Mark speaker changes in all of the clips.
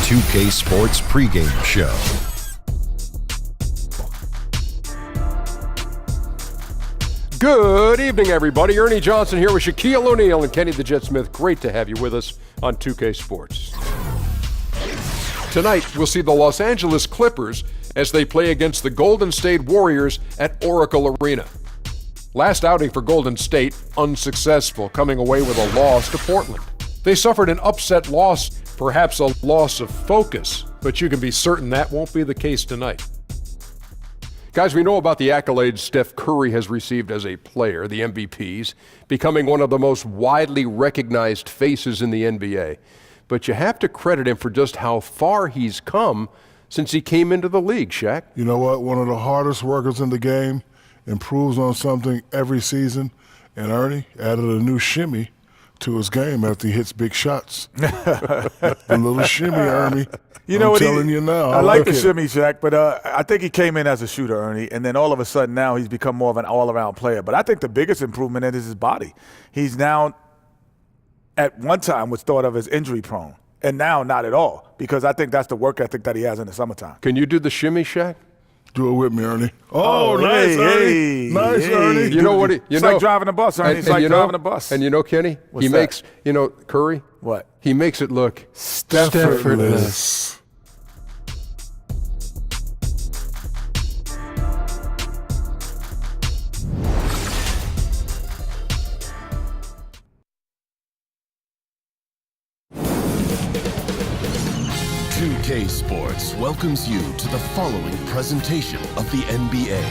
Speaker 1: 2K Sports Pregame Show.
Speaker 2: Good evening, everybody. Ernie Johnson here with Shaquille O'Neal and Kenny the Jet Smith. Great to have you with us on 2K Sports. Tonight, we'll see the Los Angeles Clippers as they play against the Golden State Warriors at Oracle Arena. Last outing for Golden State, unsuccessful, coming away with a loss to Portland. They suffered an upset loss, perhaps a loss of focus, but you can be certain that won't be the case tonight. Guys, we know about the accolades Steph Curry has received as a player, the MVPs, becoming one of the most widely recognized faces in the NBA. But you have to credit him for just how far he's come since he came into the league, Shaq.
Speaker 3: You know what? One of the hardest workers in the game, improves on something every season, and Ernie added a new shimmy to his game after he hits big shots. A little shimmy, Ernie. I'm telling you now.
Speaker 4: I like the shimmy, Shaq, but I think he came in as a shooter, Ernie, and then all of a sudden now he's become more of an all-around player. But I think the biggest improvement is his body. He's now, at one time, was thought of as injury-prone, and now not at all, because I think that's the work ethic that he has in the summertime.
Speaker 2: Can you do the shimmy, Shaq?
Speaker 3: Do it with me, Ernie. Oh, nice, Ernie. Nice, Ernie.
Speaker 2: You know what?
Speaker 4: It's like driving a bus, Ernie. It's like driving a bus.
Speaker 2: And you know, Kenny?
Speaker 4: What's
Speaker 2: he
Speaker 4: that?
Speaker 2: makes, Curry?
Speaker 4: What?
Speaker 2: He makes it look
Speaker 3: Effortless.
Speaker 1: K Sports welcomes you to the following presentation of the NBA.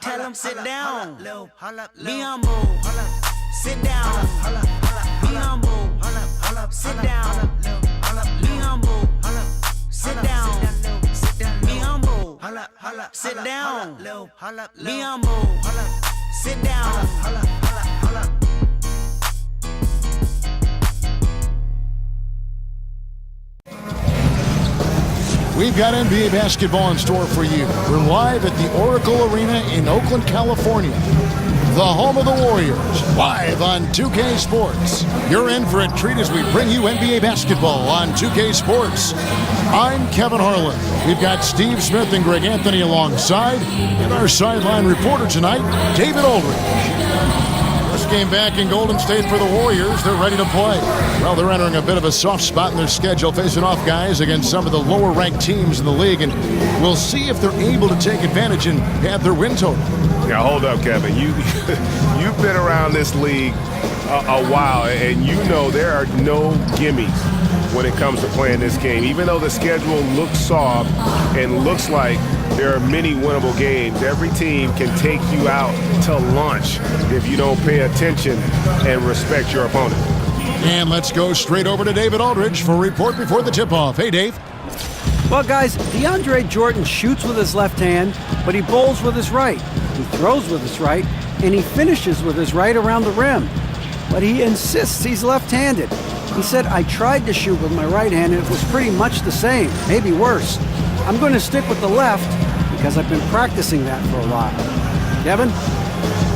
Speaker 5: Tell them sit down. Be humble. Sit down. Be humble. Sit down. Be humble. Sit down. Be humble. Sit down. Be humble. Sit down.
Speaker 6: We've got NBA basketball in store for you. We're live at the Oracle Arena in Oakland, California. The home of the Warriors, live on 2K Sports. You're in for a treat as we bring you NBA basketball on 2K Sports. I'm Kevin Harlan. We've got Steve Smith and Greg Anthony alongside, and our sideline reporter tonight, David Aldridge. First game back in Golden State for the Warriors. They're ready to play. Well, they're entering a bit of a soft spot in their schedule, facing off guys against some of the lower-ranked teams in the league, and we'll see if they're able to take advantage and have their win total.
Speaker 7: Now, hold up, Kevin. You've been around this league a while, and you know there are no gimmies when it comes to playing this game. Even though the schedule looks soft and looks like there are many winnable games, every team can take you out to lunch if you don't pay attention and respect your opponent.
Speaker 6: And let's go straight over to David Aldridge for a report before the tip-off. Hey, Dave.
Speaker 8: Well, guys, DeAndre Jordan shoots with his left hand, but he bowls with his right. He throws with his right, and he finishes with his right around the rim. But he insists he's left-handed. He said, I tried to shoot with my right hand, and it was pretty much the same, maybe worse. I'm going to stick with the left because I've been practicing that for a while. Kevin?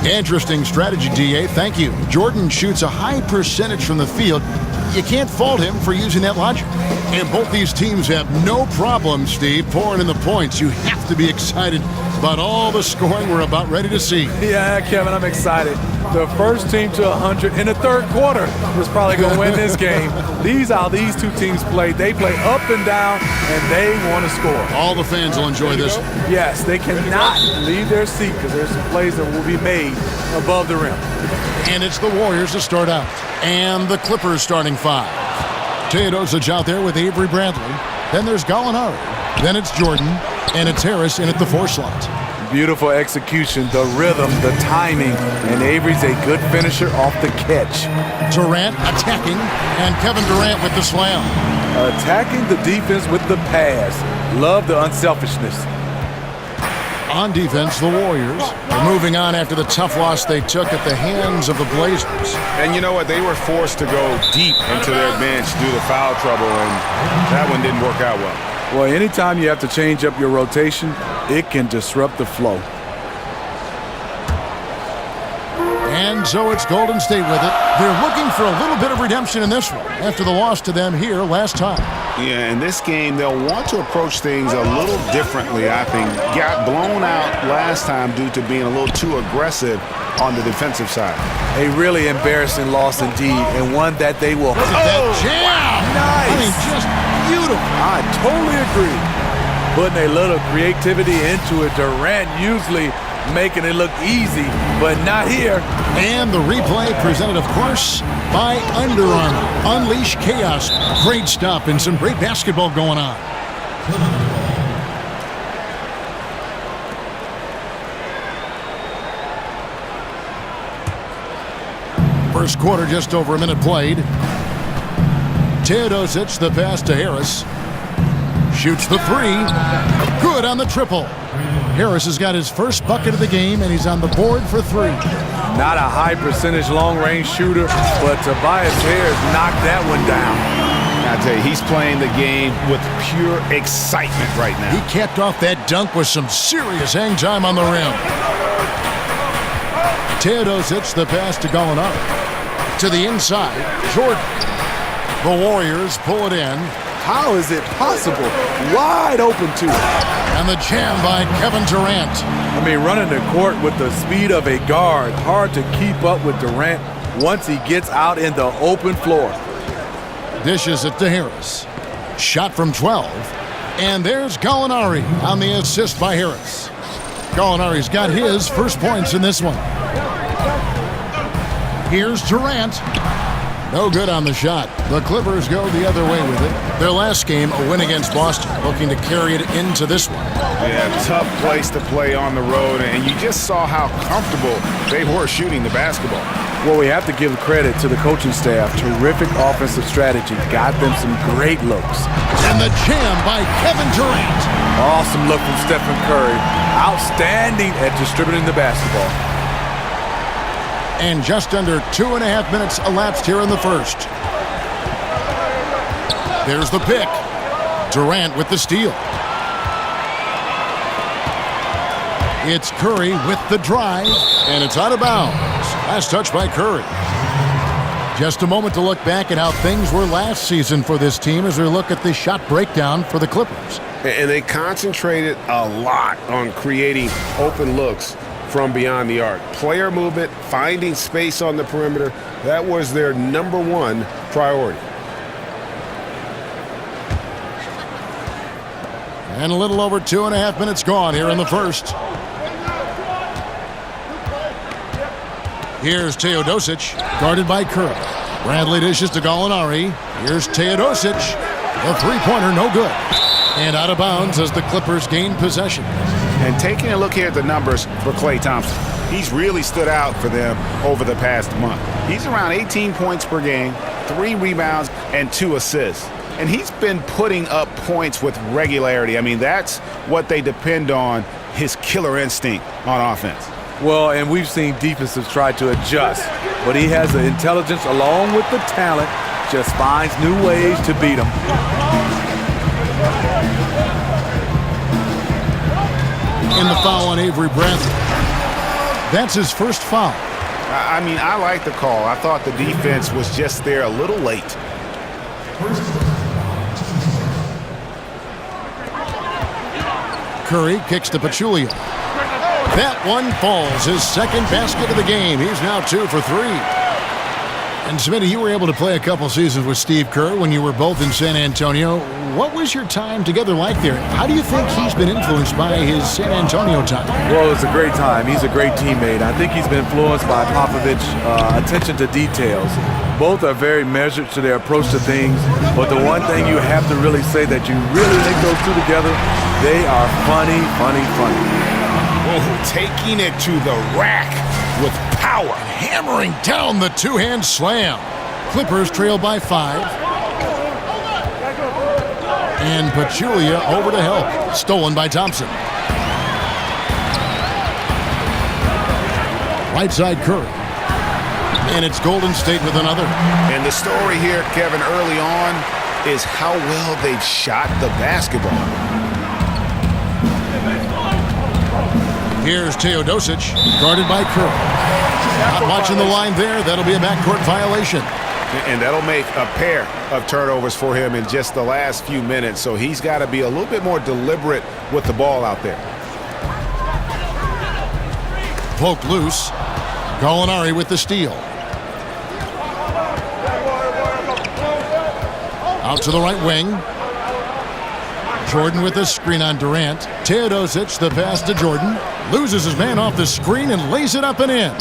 Speaker 6: Interesting strategy, DA. Thank you. Jordan shoots a high percentage from the field. You can't fault him for using that logic. And both these teams have no problem, Steve, pouring in the points. You have to be excited about all the scoring we're about ready to see.
Speaker 4: Yeah, Kevin, I'm excited. The first team to 100 in the third quarter is probably going to win this game. These two teams play. They play up and down, and they want to score.
Speaker 6: All the fans will enjoy this.
Speaker 4: Yes, they cannot leave their seat because there's some plays that will be made above the rim.
Speaker 6: And it's the Warriors to start out. And the Clippers starting five. Teodosic out there with Avery Bradley. Then there's Gallinari. Then it's Jordan. And it's Harris in at the 4 slot.
Speaker 4: Beautiful execution, the rhythm, the timing, and Avery's a good finisher off the catch.
Speaker 6: Durant attacking, and Kevin Durant with the slam.
Speaker 4: Attacking the defense with the pass. Love the unselfishness.
Speaker 6: On defense, the Warriors are moving on after the tough loss they took at the hands of the Blazers.
Speaker 7: And you know what? They were forced to go deep into their bench due to foul trouble, and that one didn't work out well.
Speaker 4: Well, anytime you have to change up your rotation, it can disrupt the flow.
Speaker 6: And so it's Golden State with it. They're looking for a little bit of redemption in this one after the loss to them here last time.
Speaker 7: Yeah, in this game, they'll want to approach things a little differently, I think. Got blown out last time due to being a little too aggressive on the defensive side.
Speaker 4: A really embarrassing loss indeed, and one that they will.
Speaker 6: Look at that jam!
Speaker 4: Nice!
Speaker 6: I mean, just beautiful.
Speaker 4: I totally agree. Putting a little creativity into it. Durant usually making it look easy, but not here.
Speaker 6: And the replay presented, of course, by Under Armour. Unleash chaos. Great stuff and some great basketball going on. First quarter, just over a minute played. Teodosic, the pass to Harris. Shoots the three. Good on the triple. Harris has got his first bucket of the game, and he's on the board for three.
Speaker 4: Not a high percentage long-range shooter, but Tobias Harris knocked that one down.
Speaker 7: I tell you, he's playing the game with pure excitement right now.
Speaker 6: He capped off that dunk with some serious hang time on the rim. Teodosic, the pass to Gallinari. To the inside, Jordan. The Warriors pull it in.
Speaker 4: How is it possible? Wide open too.
Speaker 6: And the jam by Kevin Durant.
Speaker 4: I mean, running the court with the speed of a guard. Hard to keep up with Durant once he gets out in the open floor.
Speaker 6: Dishes it to Harris. Shot from 12. And there's Gallinari on the assist by Harris. Gallinari's got his first points in this one. Here's Durant. No good on the shot. The Clippers go the other way with it. Their last game, a win against Boston, looking to carry it into this one.
Speaker 7: Yeah, tough place to play on the road, and you just saw how comfortable they were shooting the basketball.
Speaker 4: Well, we have to give credit to the coaching staff. Terrific offensive strategy. Got them some great looks.
Speaker 6: And the jam by Kevin Durant.
Speaker 4: Awesome look from Stephen Curry. Outstanding at distributing the basketball.
Speaker 6: And just under 2.5 minutes elapsed here in the first. There's the pick. Durant with the steal. It's Curry with the drive, and it's out of bounds. Last touch by Curry. Just a moment to look back at how things were last season for this team as we look at the shot breakdown for the Clippers.
Speaker 7: And they concentrated a lot on creating open looks from beyond the arc. Player movement, finding space on the perimeter, that was their number one priority.
Speaker 6: And a little over 2.5 minutes gone here in the first. Here's Teodosic, guarded by Curry. Bradley dishes to Gallinari. Here's Teodosic. The three-pointer, no good. And out of bounds as the Clippers gain possession.
Speaker 7: And taking a look here at the numbers for Klay Thompson, he's really stood out for them over the past month. He's around 18 points per game, 3 rebounds, and 2 assists. And he's been putting up points with regularity. I mean, that's what they depend on, his killer instinct on offense.
Speaker 4: Well, and we've seen defenses try to adjust, but he has the intelligence along with the talent, just finds new ways to beat them.
Speaker 6: In the foul on Avery Bradley. That's his first foul.
Speaker 7: I mean, I like the call. I thought the defense was just there a little late.
Speaker 6: Curry kicks to Pachulia. That one falls, his second basket of the game. He's now 2 for 3. And Smitty, you were able to play a couple seasons with Steve Kerr when you were both in San Antonio. What was your time together like there? How do you think he's been influenced by his San Antonio time?
Speaker 4: Well, it's a great time. He's a great teammate. I think he's been influenced by Popovich's attention to details. Both are very measured to their approach to things, but the one thing you have to really say that you really link those two together, they are funny.
Speaker 7: Oh, taking it to the rack with power.
Speaker 6: Hammering down the two-hand slam. Clippers trail by 5. And Pachulia over to help. Stolen by Thompson. Right side Curry. And it's Golden State with another.
Speaker 7: And the story here, Kevin, early on is how well they've shot the basketball.
Speaker 6: Here's Teodosic, guarded by Curry. Not watching the line there. That'll be a backcourt violation.
Speaker 7: And that'll make a pair of turnovers for him in just the last few minutes. So he's got to be a little bit more deliberate with the ball out there.
Speaker 6: Poke loose. Gallinari with the steal. Out to the right wing. Jordan with the screen on Durant. Teodosic, the pass to Jordan. Loses his man off the screen and lays it up and in.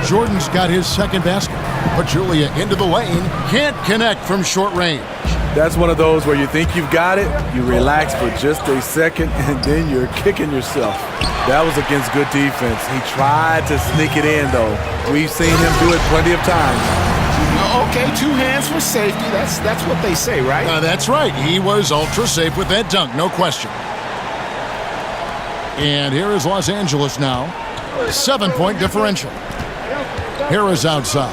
Speaker 6: Jordan's got his second basket. Pachulia into the lane. Can't connect from short range.
Speaker 4: That's one of those where you think you've got it, you relax for just a second, and then you're kicking yourself. That was against good defense. He tried to sneak it in, though. We've seen him do it plenty of times.
Speaker 7: Okay, 2 hands for safety. That's what they say, right?
Speaker 6: That's right. He was ultra safe with that dunk, no question. And here is Los Angeles now. 7-point differential. Harris outside.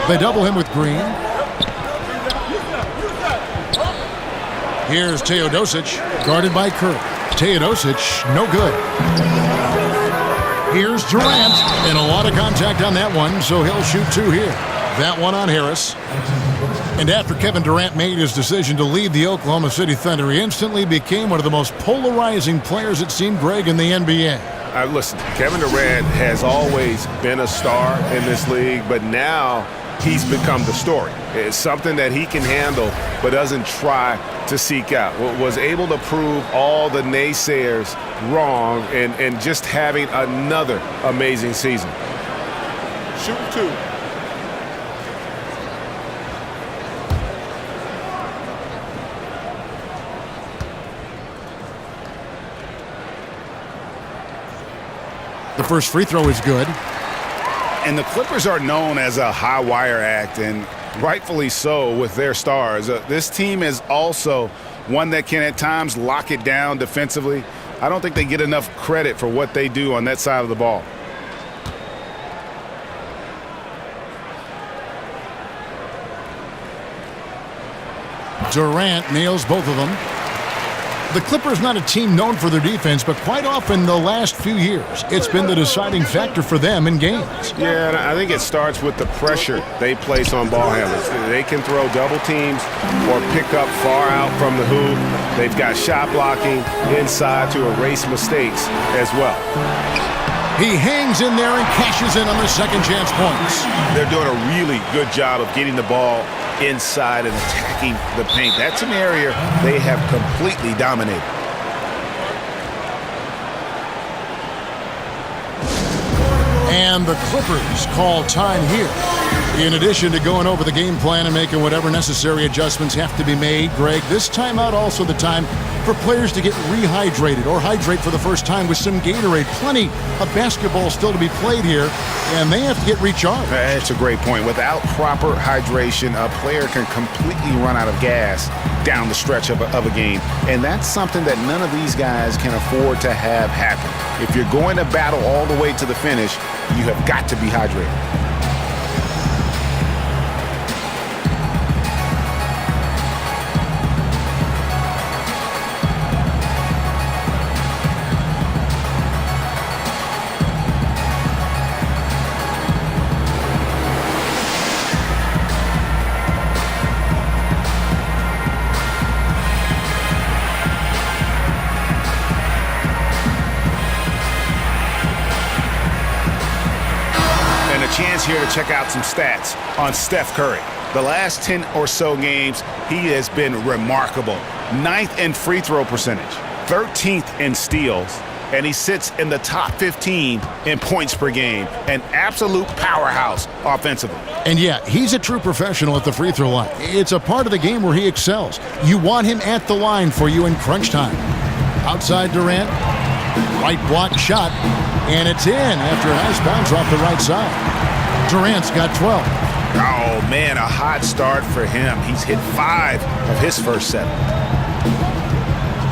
Speaker 6: They double him with Green. Here's Teodosic, guarded by Kerr. Teodosic, no good. Here's Durant, and a lot of contact on that one, so he'll shoot 2 here. That one on Harris. And after Kevin Durant made his decision to leave the Oklahoma City Thunder, he instantly became one of the most polarizing players, it seemed, Greg, in the NBA.
Speaker 7: Listen, Kevin Durant has always been a star in this league, but now he's become the story. It's something that he can handle but doesn't try to seek out. Was able to prove all the naysayers wrong and just having another amazing season.
Speaker 3: Shoot 2.
Speaker 6: The first free throw is good.
Speaker 7: And the Clippers are known as a high wire act, and rightfully so with their stars. This team is also one that can at times lock it down defensively. I don't think they get enough credit for what they do on that side of the ball.
Speaker 6: Durant nails both of them. The Clippers not a team known for their defense, but quite often the last few years, it's been the deciding factor for them in games.
Speaker 7: Yeah, and I think it starts with the pressure they place on ball handlers. They can throw double teams or pick up far out from the hoop. They've got shot blocking inside to erase mistakes as well.
Speaker 6: He hangs in there and cashes in on the second chance points.
Speaker 7: They're doing a really good job of getting the ball inside and attacking the paint. That's an area they have completely dominated.
Speaker 6: And the Clippers call time here. In addition to going over the game plan and making whatever necessary adjustments have to be made, Greg, this timeout also the time for players to get rehydrated or hydrate for the first time with some Gatorade. Plenty of basketball still to be played here, and they have to get recharged.
Speaker 7: That's a great point. Without proper hydration, a player can completely run out of gas down the stretch of a game, and that's something that none of these guys can afford to have happen. If you're going to battle all the way to the finish, you have got to be hydrated. Chance here to check out some stats on Steph Curry. The last 10 or so games, he has been remarkable. 9th in free throw percentage, 13th in steals, and he sits in the top 15 in points per game. An absolute powerhouse offensively.
Speaker 6: And yeah, he's a true professional at the free throw line. It's a part of the game where he excels. You want him at the line for you in crunch time. Outside Durant, right block shot, and it's in after a nice bounce off the right side. Durant's got 12.
Speaker 7: Oh, man, a hot start for him. He's hit 5 of his first 7.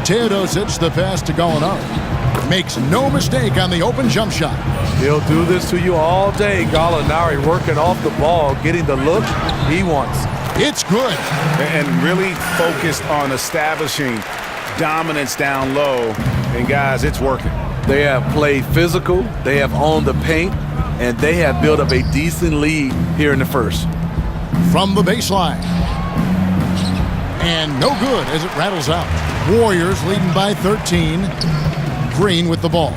Speaker 6: Teodosic, the pass to Gallinari. Makes no mistake on the open jump shot.
Speaker 4: He'll do this to you all day. Gallinari working off the ball, getting the look he wants.
Speaker 6: It's good.
Speaker 7: And really focused on establishing dominance down low. And, guys, it's working.
Speaker 4: They have played physical. They have owned the paint. and they have built up a decent lead here in the first.
Speaker 6: From the baseline. And no good as it rattles out. Warriors leading by 13. Green with the ball.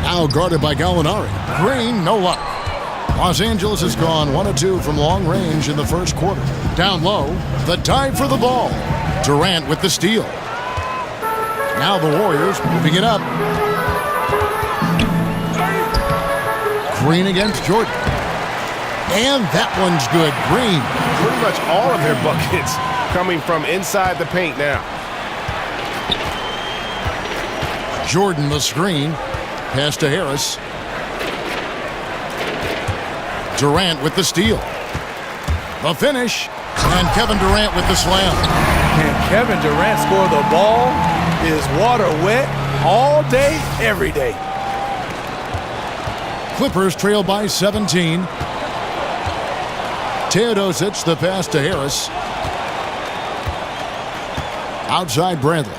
Speaker 6: Now guarded by Gallinari. Green, no luck. Los Angeles has gone 1 of 2 from long range in the first quarter. Down low, the dive for the ball. Durant with the steal. Now the Warriors moving it up. Green against Jordan. And that one's good. Green.
Speaker 7: Pretty much all of their buckets coming from inside the paint now.
Speaker 6: Jordan the screen. Pass to Harris. Durant with the steal. The finish. And Kevin Durant with the slam.
Speaker 4: Can Kevin Durant score the ball? Is water wet all day, every day.
Speaker 6: Clippers trail by 17. Teodosic, the pass to Harris. Outside Bradley.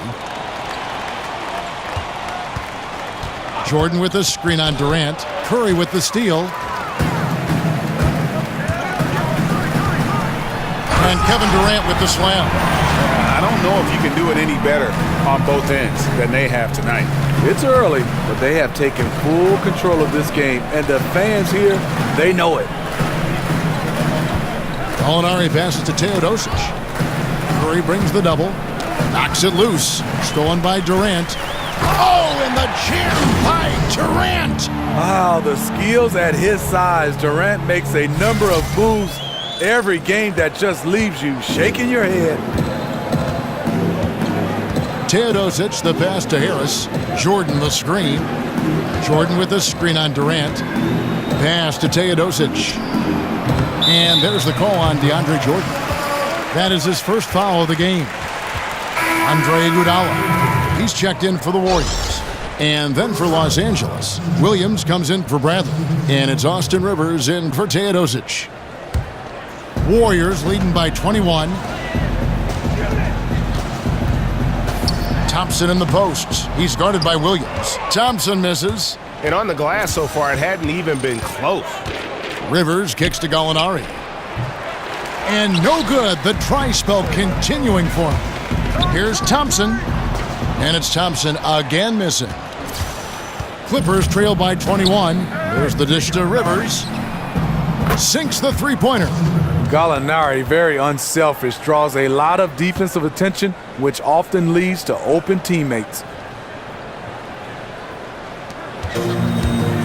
Speaker 6: Jordan with the screen on Durant. Curry with the steal. And Kevin Durant with the slam.
Speaker 4: I don't know if you can do it any better on both ends than they have tonight. It's early, but they have taken full control of this game, and the fans here, they know it.
Speaker 6: Gallinari passes to Teodosic. Curry brings the double. Knocks it loose. Stolen by Durant. Oh, and the jam by Durant.
Speaker 4: Wow, the skills at his size. Durant makes a number of moves every game that just leaves you shaking your head.
Speaker 6: Teodosic, the pass to Harris. Jordan, the screen. Jordan with the screen on Durant. Pass to Teodosic. And there's the call on DeAndre Jordan. That is his first foul of the game. Andre Iguodala. He's checked in for the Warriors. And then for Los Angeles, Williams comes in for Bradley. And it's Austin Rivers in for Teodosic. Warriors leading by 21. Thompson in the post. He's guarded by Williams. Thompson misses.
Speaker 7: And on the glass so far, it hadn't even been close.
Speaker 6: Rivers kicks to Gallinari. And no good. The tri-spell continuing for him. Here's Thompson. And it's Thompson again missing. Clippers trail by 21. There's the dish to Rivers. Sinks the three-pointer.
Speaker 4: Gallinari, very unselfish, draws a lot of defensive attention, which often leads to open teammates.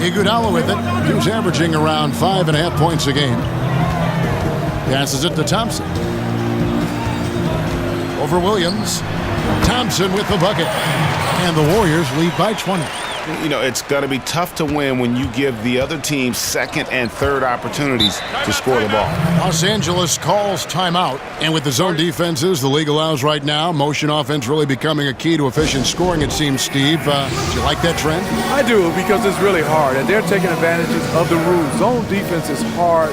Speaker 6: Iguodala with it. He was averaging around 5.5 points a game. Passes it to Thompson. Over Williams. Thompson with the bucket. And the Warriors lead by 20.
Speaker 7: You know, it's going to be tough to win when you give the other team second and third opportunities to score the ball.
Speaker 6: Los Angeles calls timeout. And with the zone defenses the league allows right now, motion offense really becoming a key to efficient scoring, it seems, Steve. Do you like that trend?
Speaker 4: I do, because it's really hard, and they're taking advantages of the rules. Zone defense is hard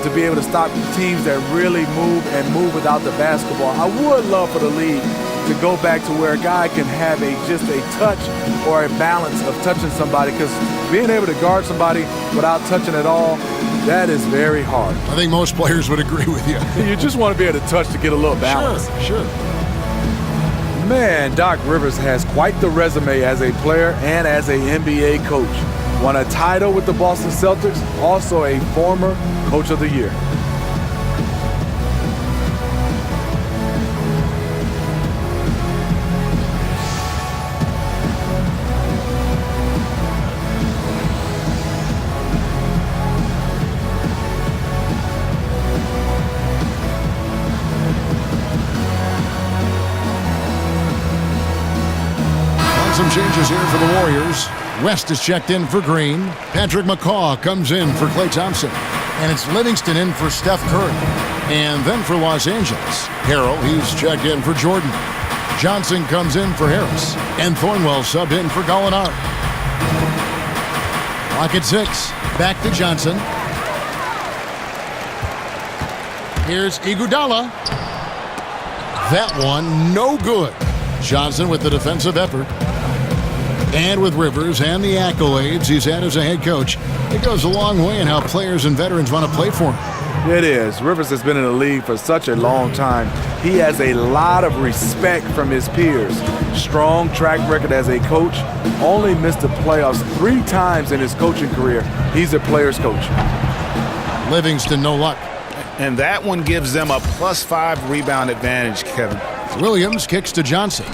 Speaker 4: to be able to stop teams that really move without the basketball. I would love for the league to go back to where a guy can have just a touch or a balance of touching somebody, because being able to guard somebody without touching at all, that is very hard.
Speaker 6: I think most players would agree with you.
Speaker 4: You just want to be able to touch to get a little balance.
Speaker 6: Sure.
Speaker 4: Man, Doc Rivers has quite the resume as a player and as an NBA coach. Won a title with the Boston Celtics, also a former Coach of the Year.
Speaker 6: Some changes here for the Warriors. West is checked in for Green. Patrick McCaw comes in for Klay Thompson. And it's Livingston in for Steph Curry. And then for Los Angeles, Harrell, he's checked in for Jordan. Johnson comes in for Harris. And Thornwell subbed in for Gallinari. Clock at 6. Back to Johnson. Here's Iguodala. That one, no good. Johnson with the defensive effort. And with Rivers and the accolades he's had as a head coach, it goes a long way in how players and veterans want to play for him.
Speaker 4: It is. Rivers has been in the league for such a long time. He has a lot of respect from his peers. Strong track record as a coach. Only missed the playoffs 3 times in his coaching career. He's a player's coach.
Speaker 6: Livingston, no luck.
Speaker 9: And that one gives them a +5 rebound advantage, Kevin.
Speaker 6: Williams kicks to Johnson.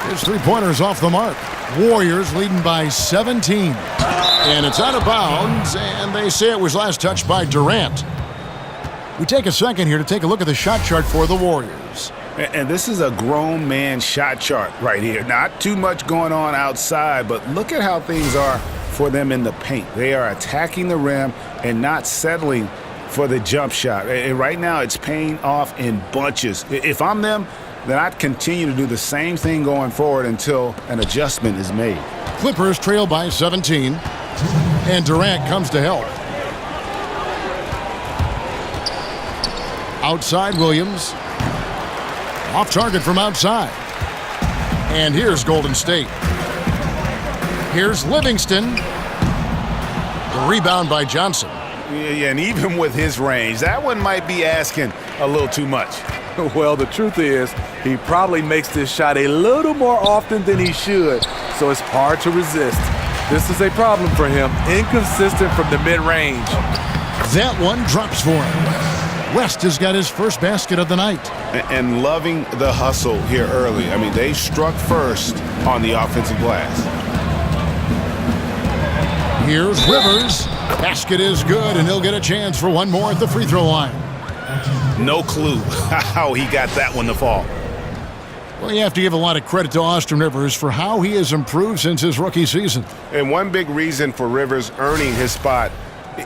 Speaker 6: His three-pointer's off the mark. Warriors leading by 17. And it's out of bounds, and they say it was last touched by Durant. We take a second here to take a look at the shot chart for the Warriors.
Speaker 9: And this is a grown man shot chart right here. Not too much going on outside, but look at how things are for them in the paint. They are attacking the rim and not settling for the jump shot. And right now it's paying off in bunches. If I'm them, then I'd continue to do the same thing going forward until an adjustment is made.
Speaker 6: Clippers trail by 17, and Durant comes to help. Outside Williams. Off target from outside. And here's Golden State. Here's Livingston. The rebound by Johnson.
Speaker 9: Yeah, and even with his range, that one might be asking a little too much.
Speaker 4: Well, the truth is, he probably makes this shot a little more often than he should, so it's hard to resist. This is a problem for him, inconsistent from the mid-range.
Speaker 6: That one drops for him. West has got his first basket of the night.
Speaker 9: And loving the hustle here early. I mean, they struck first on the offensive glass.
Speaker 6: Here's Rivers. Basket is good, and he'll get a chance for one more at the free throw line.
Speaker 9: No clue how he got that one to fall.
Speaker 6: Well, you have to give a lot of credit to Austin Rivers for how he has improved since his rookie season.
Speaker 7: And one big reason for Rivers earning his spot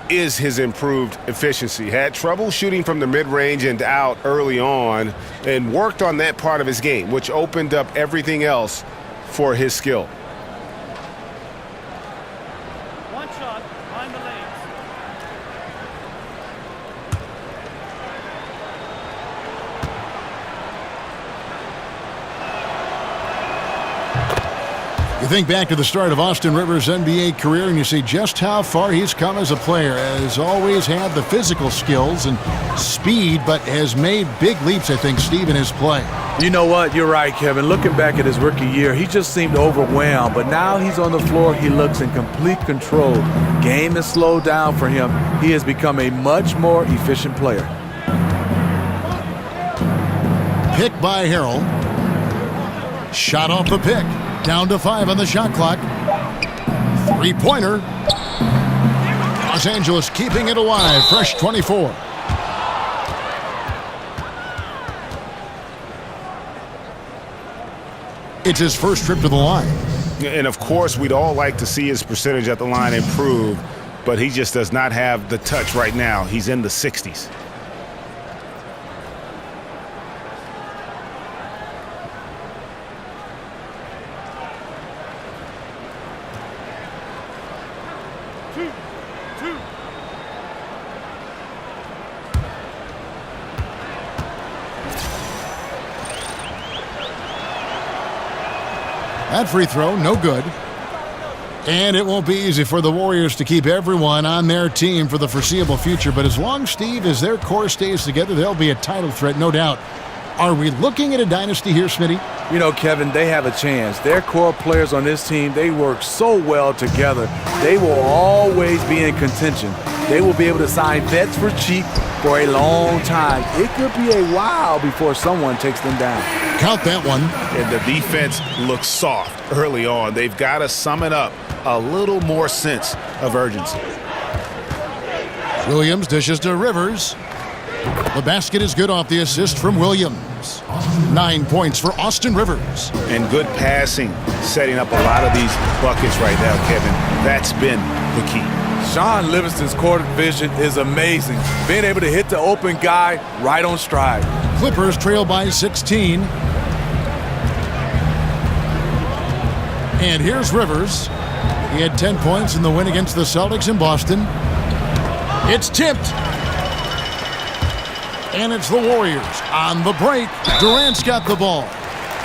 Speaker 7: is his improved efficiency. Had trouble shooting from the mid-range and out early on and worked on that part of his game, which opened up everything else for his skill.
Speaker 10: One shot behind the lanes.
Speaker 6: You think back to the start of Austin Rivers' NBA career and you see just how far he's come as a player. Has always had the physical skills and speed, but has made big leaps, I think, Steve, in his play.
Speaker 4: You know what? You're right, Kevin. Looking back at his rookie year, he just seemed overwhelmed. But now he's on the floor, he looks in complete control. Game has slowed down for him. He has become a much more efficient player.
Speaker 6: Pick by Harrell. Shot off the pick. Down to 5 on the shot clock. Three-pointer. Los Angeles keeping it alive. Fresh 24. It's his first trip to the line.
Speaker 7: And of course, we'd all like to see his percentage at the line improve, but he just does not have the touch right now. He's in the 60s.
Speaker 6: That free throw, no good. And it won't be easy for the Warriors to keep everyone on their team for the foreseeable future. But as long, Steve, as their core stays together, they'll be a title threat, no doubt. Are we looking at a dynasty here, Smitty?
Speaker 4: You know, Kevin, they have a chance. Their core players on this team, they work so well together. They will always be in contention. They will be able to sign vets for cheap for a long time. It could be a while before someone takes them down.
Speaker 6: Count that one.
Speaker 9: And the defense looks soft early on. They've got to sum it up. A little more sense of urgency.
Speaker 6: Williams dishes to Rivers. The basket is good off the assist from Williams. 9 points for Austin Rivers.
Speaker 9: And good passing, setting up a lot of these buckets right now, Kevin. That's been the key.
Speaker 4: Sean Livingston's court vision is amazing. Being able to hit the open guy right on stride.
Speaker 6: Clippers trail by 16. And here's Rivers. He had 10 points in the win against the Celtics in Boston. It's tipped. And it's the Warriors on the break. Durant's got the ball.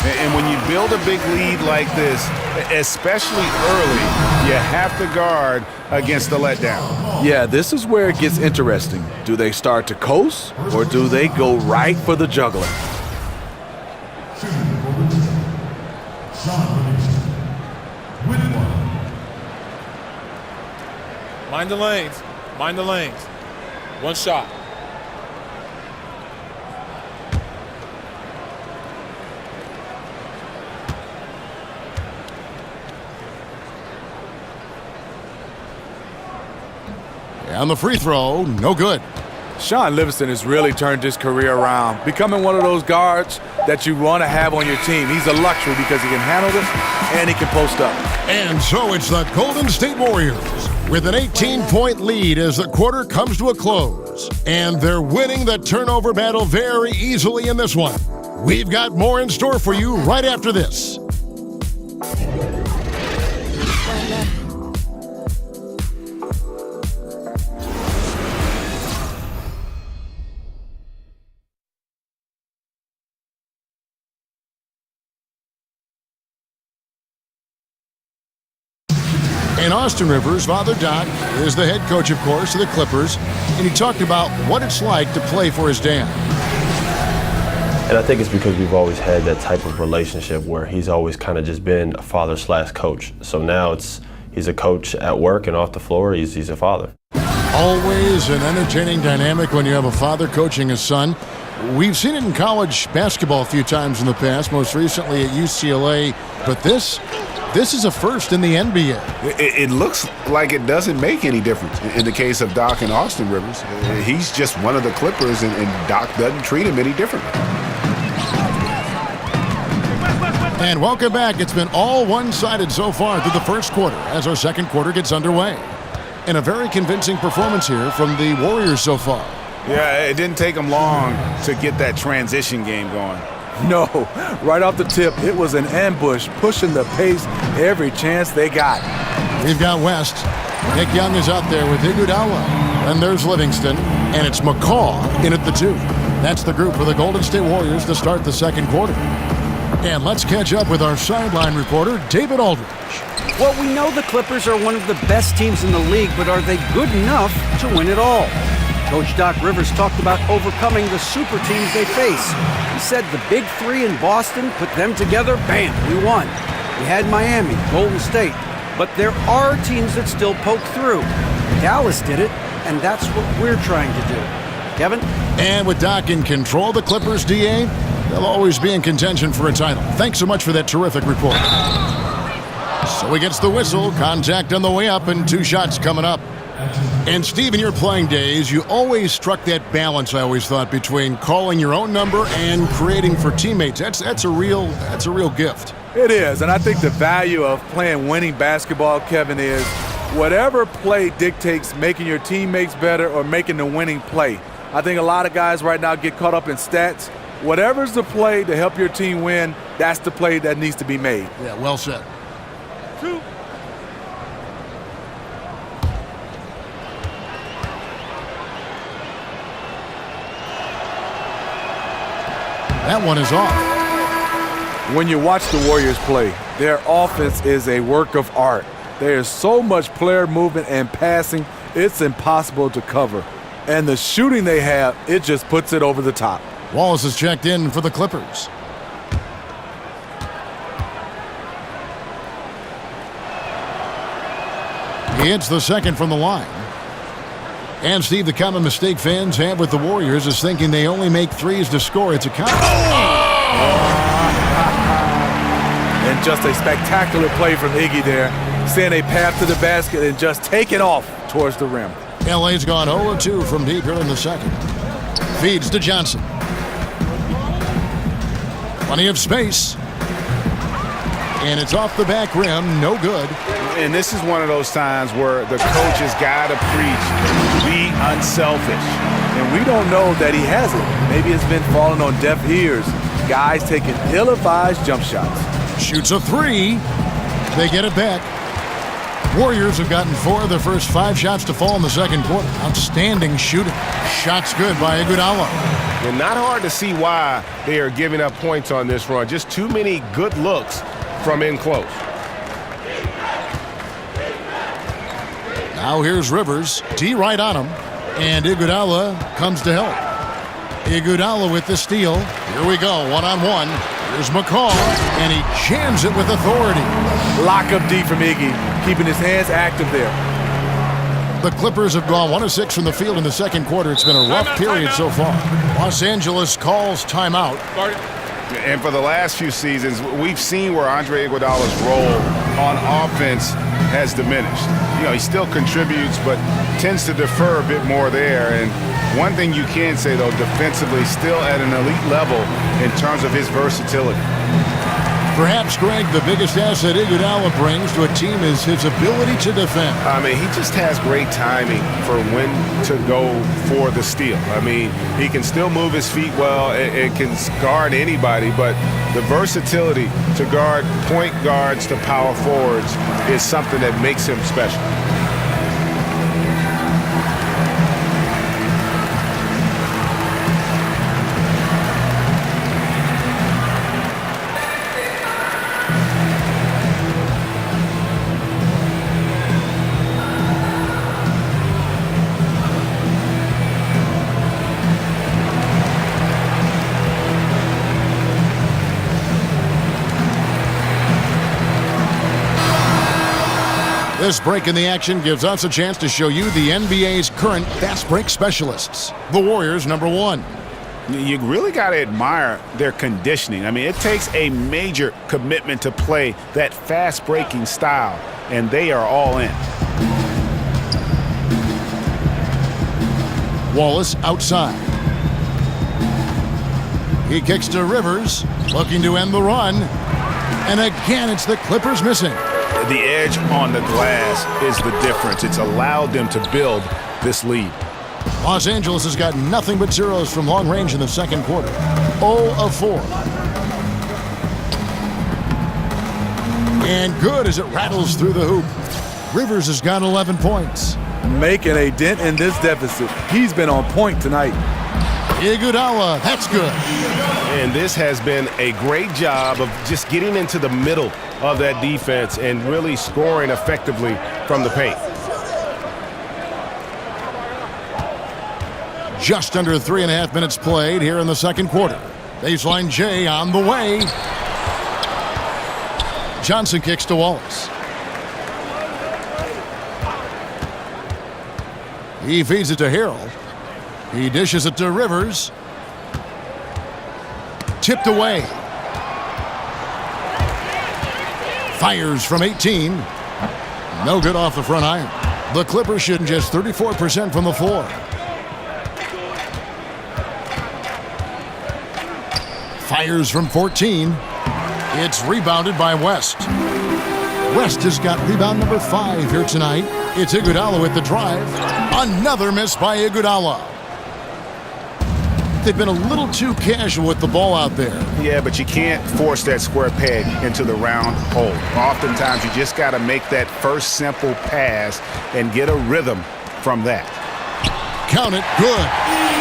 Speaker 7: And when you build a big lead like this, especially early, you have to guard against the letdown.
Speaker 4: Yeah, this is where it gets interesting. Do they start to coast, or do they go right for the juggler?
Speaker 11: Mind the lanes. Mind the lanes. One shot.
Speaker 6: And the free throw, no good.
Speaker 4: Sean Livingston has really turned his career around, becoming one of those guards that you want to have on your team. He's a luxury because he can handle this and he can post up.
Speaker 6: And so it's the Golden State Warriors with an 18-point lead as the quarter comes to a close. And they're winning the turnover battle very easily in this one. We've got more in store for you right after this. And Austin Rivers, Father Doc, is the head coach, of course, of the Clippers, and he talked about what it's like to play for his dad.
Speaker 12: And I think it's because we've always had that type of relationship where he's always kind of just been a father/coach. So now he's a coach at work and off the floor, he's a father.
Speaker 6: Always an entertaining dynamic when you have a father coaching his son. We've seen it in college basketball a few times in the past, most recently at UCLA, but this is a first in the NBA.
Speaker 9: It looks like it doesn't make any difference in the case of Doc and Austin Rivers. He's just one of the Clippers, and Doc doesn't treat him any differently.
Speaker 6: And welcome back. It's been all one-sided so far through the first quarter as our second quarter gets underway. And a very convincing performance here from the Warriors so far.
Speaker 9: Yeah, it didn't take them long to get that transition game going.
Speaker 4: No, right off the tip, it was an ambush, pushing the pace every chance they got.
Speaker 6: We've got West. Nick Young is out there with Iguodala. And there's Livingston. And it's McCaw in at the 2. That's the group for the Golden State Warriors to start the second quarter. And let's catch up with our sideline reporter, David Aldridge.
Speaker 8: Well, we know the Clippers are one of the best teams in the league, but are they good enough to win it all? Coach Doc Rivers talked about overcoming the super teams they face. He said the big 3 in Boston, put them together, bam, we won. We had Miami, Golden State, but there are teams that still poke through. Dallas did it, and that's what we're trying to do. Kevin?
Speaker 6: And with Doc in control, the Clippers, DA, they'll always be in contention for a title. Thanks so much for that terrific report. So he gets the whistle, contact on the way up, and 2 shots coming up. And Steve, in your playing days, you always struck that balance, I always thought, between calling your own number and creating for teammates. That's a real gift.
Speaker 4: It is, and I think the value of playing winning basketball, Kevin, is whatever play dictates making your teammates better or making the winning play. I think a lot of guys right now get caught up in stats. Whatever's the play to help your team win, that's the play that needs to be made.
Speaker 6: Yeah, well said.
Speaker 11: 2.
Speaker 6: That one is off.
Speaker 4: When you watch the Warriors play, their offense is a work of art. There is so much player movement and passing, it's impossible to cover. And the shooting they have, it just puts it over the top.
Speaker 6: Wallace is checked in for the Clippers. He hits the second from the line. And, Steve, the common mistake fans have with the Warriors is thinking they only make 3s to score. It's a count.
Speaker 4: And just a spectacular play from Iggy there, seeing a path to the basket and just taking off towards the rim.
Speaker 6: LA's gone 0-2 from deep here in the second. Feeds to Johnson. Plenty of space. And it's off the back rim, no good.
Speaker 9: And this is one of those times where the coach has got to preach, be unselfish.
Speaker 4: And we don't know that he hasn't. Maybe it's been falling on deaf ears. Guys taking ill-advised jump shots.
Speaker 6: Shoots a 3. They get it back. Warriors have gotten 4 of their first 5 shots to fall in the second quarter. Outstanding shooting. Shots good by Iguodala.
Speaker 7: And not hard to see why they are giving up points on this run. Just too many good looks from in close.
Speaker 6: Now here's Rivers. D right on him. And Iguodala comes to help. Iguodala with the steal. Here we go, one-on-one. Here's McCall, and he jams it with authority.
Speaker 4: Lock up D from Iggy, keeping his hands active there.
Speaker 6: The Clippers have gone 1 of 6 from the field in the second quarter. It's been a rough period so far. Los Angeles calls timeout.
Speaker 9: And for the last few seasons, we've seen where Andre Iguodala's role on offense has diminished. You know, he still contributes, but tends to defer a bit more there. And one thing you can say, though, defensively, still at an elite level in terms of his versatility.
Speaker 6: Perhaps, Greg, the biggest asset Iguodala brings to a team is his ability to defend.
Speaker 7: I mean, he just has great timing for when to go for the steal. I mean, he can still move his feet well. It can guard anybody, but the versatility to guard point guards to power forwards is something that makes him special.
Speaker 6: This break in the action gives us a chance to show you the NBA's current fast break specialists. The Warriors, number 1.
Speaker 9: You really got to admire their conditioning. I mean, it takes a major commitment to play that fast breaking style, and they are all in.
Speaker 6: Wallace outside. He kicks to Rivers, looking to end the run. And again, it's the Clippers missing.
Speaker 9: The edge on the glass is the difference. It's allowed them to build this lead.
Speaker 6: Los Angeles has got nothing but zeros from long range in the second quarter. 0 of 4. And good as it rattles through the hoop. Rivers has got 11 points.
Speaker 4: Making a dent in this deficit. He's been on point tonight.
Speaker 6: Iguodala, that's good.
Speaker 7: And this has been a great job of just getting into the middle of that defense and really scoring effectively from the paint.
Speaker 6: Just under 3.5 minutes played here in the second quarter. Baseline J on the way. Johnson kicks to Wallace. He feeds it to Harrell. He dishes it to Rivers. Tipped away. Fires from 18. No good off the front iron. The Clippers shooting just 34% from the floor. Fires from 14. It's rebounded by West. West has got rebound number 5 here tonight. It's Iguodala with the drive. Another miss by Iguodala. They've been a little too casual with the ball out there.
Speaker 9: Yeah, but you can't force that square peg into the round hole. Oftentimes, you just got to make that first simple pass and get a rhythm from that.
Speaker 6: Count it. Good.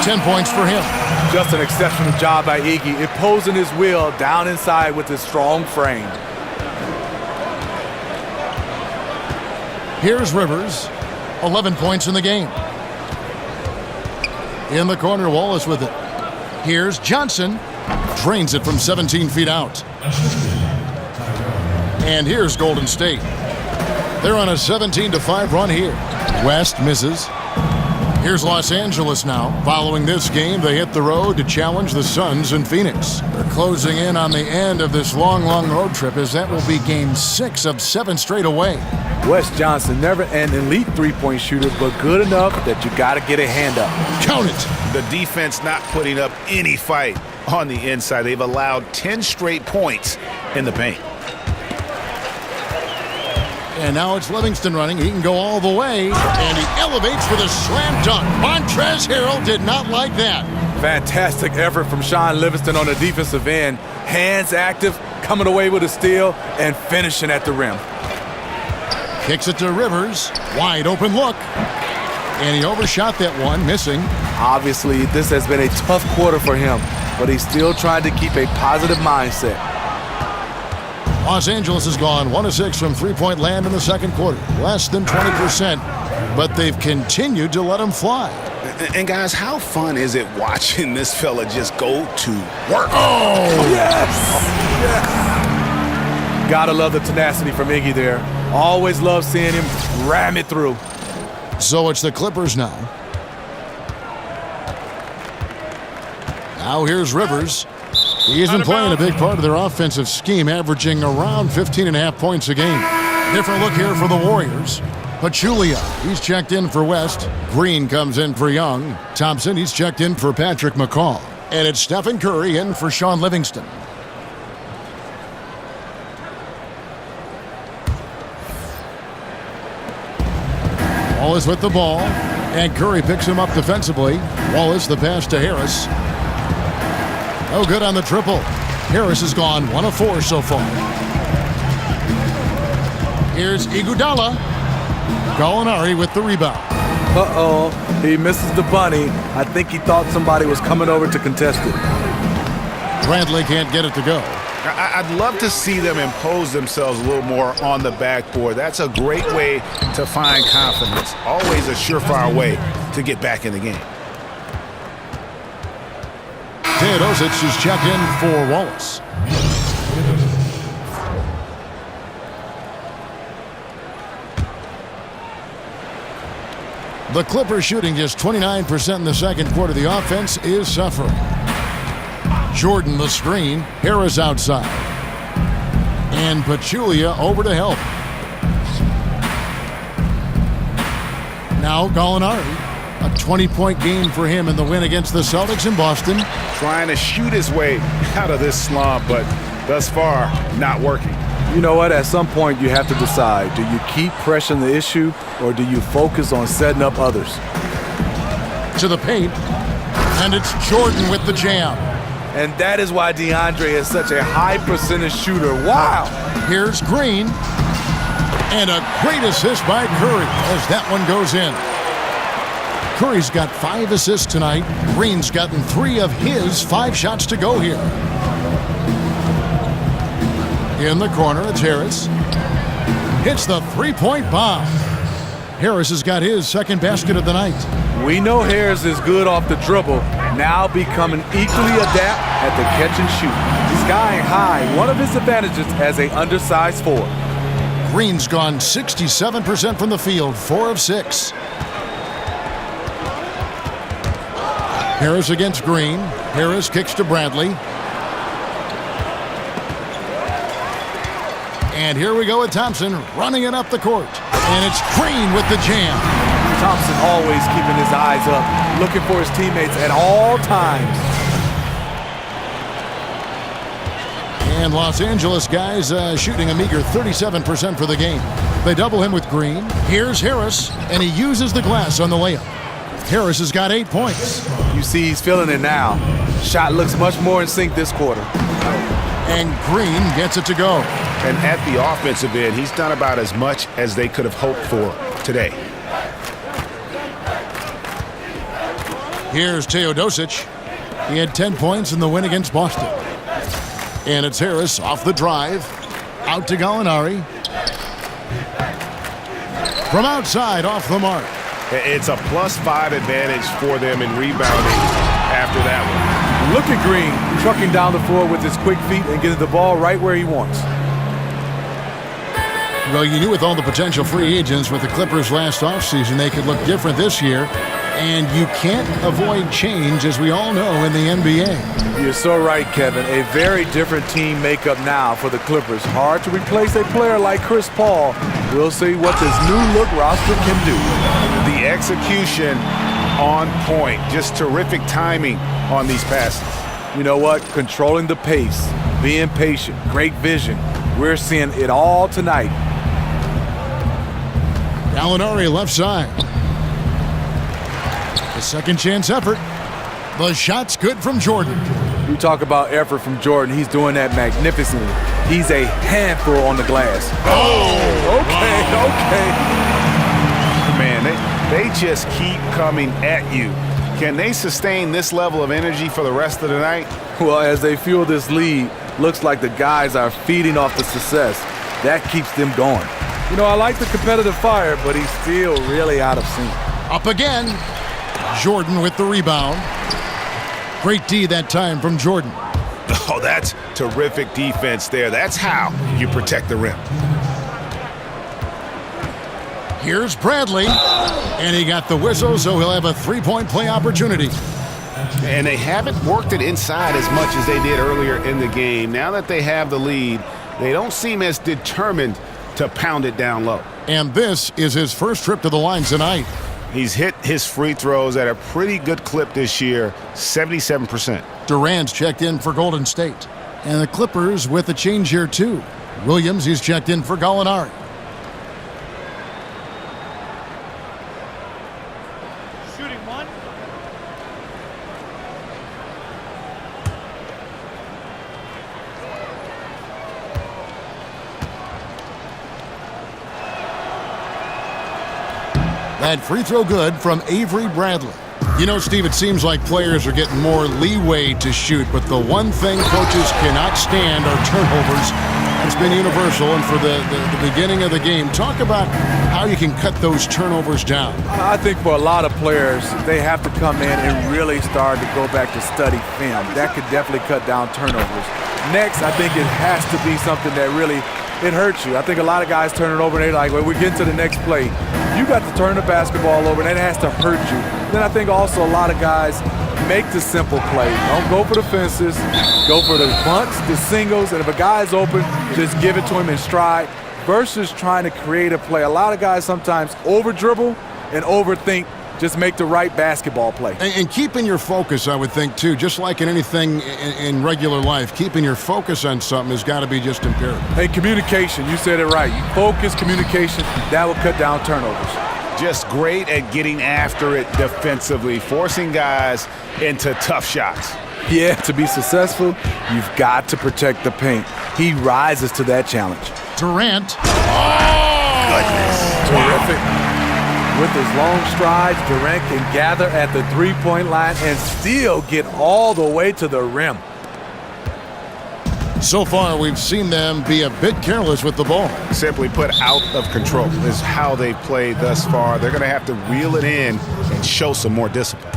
Speaker 6: 10 points for him.
Speaker 4: Just an exceptional job by Iggy, imposing his will down inside with his strong frame.
Speaker 6: Here's Rivers. 11 points in the game. In the corner, Wallace with it. Here's Johnson. Drains it from 17 feet out. And here's Golden State. They're on a 17-5 run here. West misses. Here's Los Angeles now. Following this game, they hit the road to challenge the Suns in Phoenix. They're closing in on the end of this long road trip, as that will be game 6 of 7 straight away.
Speaker 4: Wes Johnson, never an elite three-point shooter, but good enough that you got to get a hand up.
Speaker 6: Count it.
Speaker 9: The defense not putting up any fight on the inside. They've allowed 10 straight points in the paint.
Speaker 6: And now it's Livingston running. He can go all the way. And he elevates with a slam dunk. Montrezl Harrell did not like that.
Speaker 4: Fantastic effort from Sean Livingston on the defensive end. Hands active, coming away with a steal, and finishing at the rim.
Speaker 6: Kicks it to Rivers. Wide open look. And he overshot that one, missing.
Speaker 13: Obviously, this has been a tough quarter for him, but he's still trying to keep a positive mindset.
Speaker 6: Los Angeles has gone 1 of 6 from three-point land in the second quarter. Less than 20%, but they've continued to let him fly.
Speaker 9: And guys, how fun is it watching this fella just go to work?
Speaker 6: Oh!
Speaker 13: Yes! Yes! Gotta love the tenacity from Iggy there. Always love seeing him ram it through.
Speaker 6: So it's the Clippers now. Now here's Rivers. He isn't playing a big part of their offensive scheme, averaging around 15.5 points a game. Different look here for the Warriors. Pachulia, he's checked in for West. Green comes in for Young. Thompson, he's checked in for Patrick McCall. And it's Stephen Curry in for Sean Livingston. Wallace with the ball, and Curry picks him up defensively. Wallace the pass to Harris. No good on the triple. Harris has gone 1 of 4 so far. Here's Iguodala. Gallinari with the rebound.
Speaker 13: Uh-oh, he misses the bunny. I think he thought somebody was coming over to contest it.
Speaker 6: Bradley can't get it to go.
Speaker 9: I'd love to see them impose themselves a little more on the backboard. That's a great way to find confidence. Always a surefire way to get back in the game.
Speaker 6: Teodosic is checked in for Wallace. The Clippers shooting just 29% in the second quarter. The offense is suffering. Jordan the screen. Harris outside. And Pachulia over to help. Now Gallinari. A 20-point game for him in the win against the Celtics in Boston.
Speaker 9: Trying to shoot his way out of this slump, but thus far, not working.
Speaker 13: You know what? At some point, you have to decide. Do you keep pressing the issue, or do you focus on setting up others?
Speaker 6: To the paint. And it's Jordan with the jam.
Speaker 13: And that is why DeAndre is such a high percentage shooter. Wow.
Speaker 6: Here's Green. And a great assist by Curry as that one goes in. Curry's got 5 assists tonight. Green's gotten 3 of his 5 shots to go here. In the corner, it's Harris. Hits the three-point bomb. Harris has got his second basket of the night.
Speaker 13: We know Harris is good off the dribble, now becoming equally adept at the catch and shoot. He's skying high, one of his advantages as an undersized forward.
Speaker 6: Green's gone 67% from the field, 4 of 6. Harris against Green. Harris kicks to Bradley. And here we go with Thompson running it up the court. And it's Green with the jam.
Speaker 13: Thompson always keeping his eyes up, looking for his teammates at all times.
Speaker 6: And Los Angeles guys shooting a meager 37% for the game. They double him with Green. Here's Harris, and he uses the glass on the layup. Harris has got 8 points.
Speaker 13: You see he's feeling it now. Shot looks much more in sync this quarter.
Speaker 6: And Green gets it to go.
Speaker 9: And at the offensive end, he's done about as much as they could have hoped for today.
Speaker 6: Here's Teodosic. He had 10 points in the win against Boston. And it's Harris off the drive. Out to Gallinari. From outside, off the mark.
Speaker 7: It's a +5 advantage for them in rebounding after that one.
Speaker 13: Look at Green trucking down the floor with his quick feet and getting the ball right where he wants.
Speaker 6: Well, you knew with all the potential free agents with the Clippers last offseason, they could look different this year. And you can't avoid change, as we all know, in the NBA.
Speaker 13: You're so right, Kevin. A very different team makeup now for the Clippers. Hard to replace a player like Chris Paul. We'll see what this new look roster can do.
Speaker 9: The execution on point. Just terrific timing on these passes.
Speaker 13: You know what? Controlling the pace, being patient, great vision. We're seeing it all tonight.
Speaker 6: Gallinari left side. A second chance effort. The shot's good from Jordan.
Speaker 13: We talk about effort from Jordan. He's doing that magnificently. He's a handful on the glass.
Speaker 6: Oh,
Speaker 13: okay.
Speaker 4: Okay.
Speaker 9: Man, they just keep coming at you. Can they sustain this level of energy for the rest of the night?
Speaker 13: Well, as they fuel this lead, looks like the guys are feeding off the success. That keeps them going. You know, I like the competitive fire, but he's still really out of sync.
Speaker 6: Up again. Jordan with the rebound. Great D that time from Jordan.
Speaker 9: Oh, that's terrific defense there. That's how you protect the rim.
Speaker 6: Here's Bradley, and he got the whistle, so he'll have a three-point play opportunity.
Speaker 9: And they haven't worked it inside as much as they did earlier in the game. Now that they have the lead, they don't seem as determined to pound it down low.
Speaker 6: And this is his first trip to the line tonight.
Speaker 9: He's hit his free throws at a pretty good clip this year, 77%.
Speaker 6: Durant's checked in for Golden State. And the Clippers with a change here, too. Williams, he's checked in for Gallinari.
Speaker 10: Shooting one.
Speaker 6: That free throw good from Avery Bradley. You know, Steve, it seems like players are getting more leeway to shoot, but the one thing coaches cannot stand are turnovers. That's been universal, and for the beginning of the game, talk about how you can cut those turnovers down.
Speaker 13: I think for a lot of players, they have to come in and really start to go back to study film. That could definitely cut down turnovers. Next, I think it has to be something that really, it hurts you. I think a lot of guys turn it over and they're like, well, we get to the next play. You got to turn the basketball over, and that has to hurt you. Then I think also a lot of guys make the simple play. Don't go for the fences. Go for the bunts, the singles, and if a guy's open, just give it to him in stride versus trying to create a play. A lot of guys sometimes over-dribble and overthink. Just make the right basketball play.
Speaker 6: And keeping your focus, I would think, too, just like in anything in regular life, keeping your focus on something has got to be just imperative.
Speaker 13: Hey, communication, you said it right. You focus, communication, that will cut down turnovers.
Speaker 9: Just great at getting after it defensively, forcing guys into tough shots.
Speaker 13: Yeah, to be successful, you've got to protect the paint. He rises to that challenge.
Speaker 6: Durant.
Speaker 9: Oh! Goodness.
Speaker 13: Terrific. With his long strides, Durant can gather at the three-point line and still get all the way to the rim.
Speaker 6: So far, we've seen them be a bit careless with the ball.
Speaker 9: Simply put, out of control is how they played thus far. They're going to have to reel it in and show some more discipline.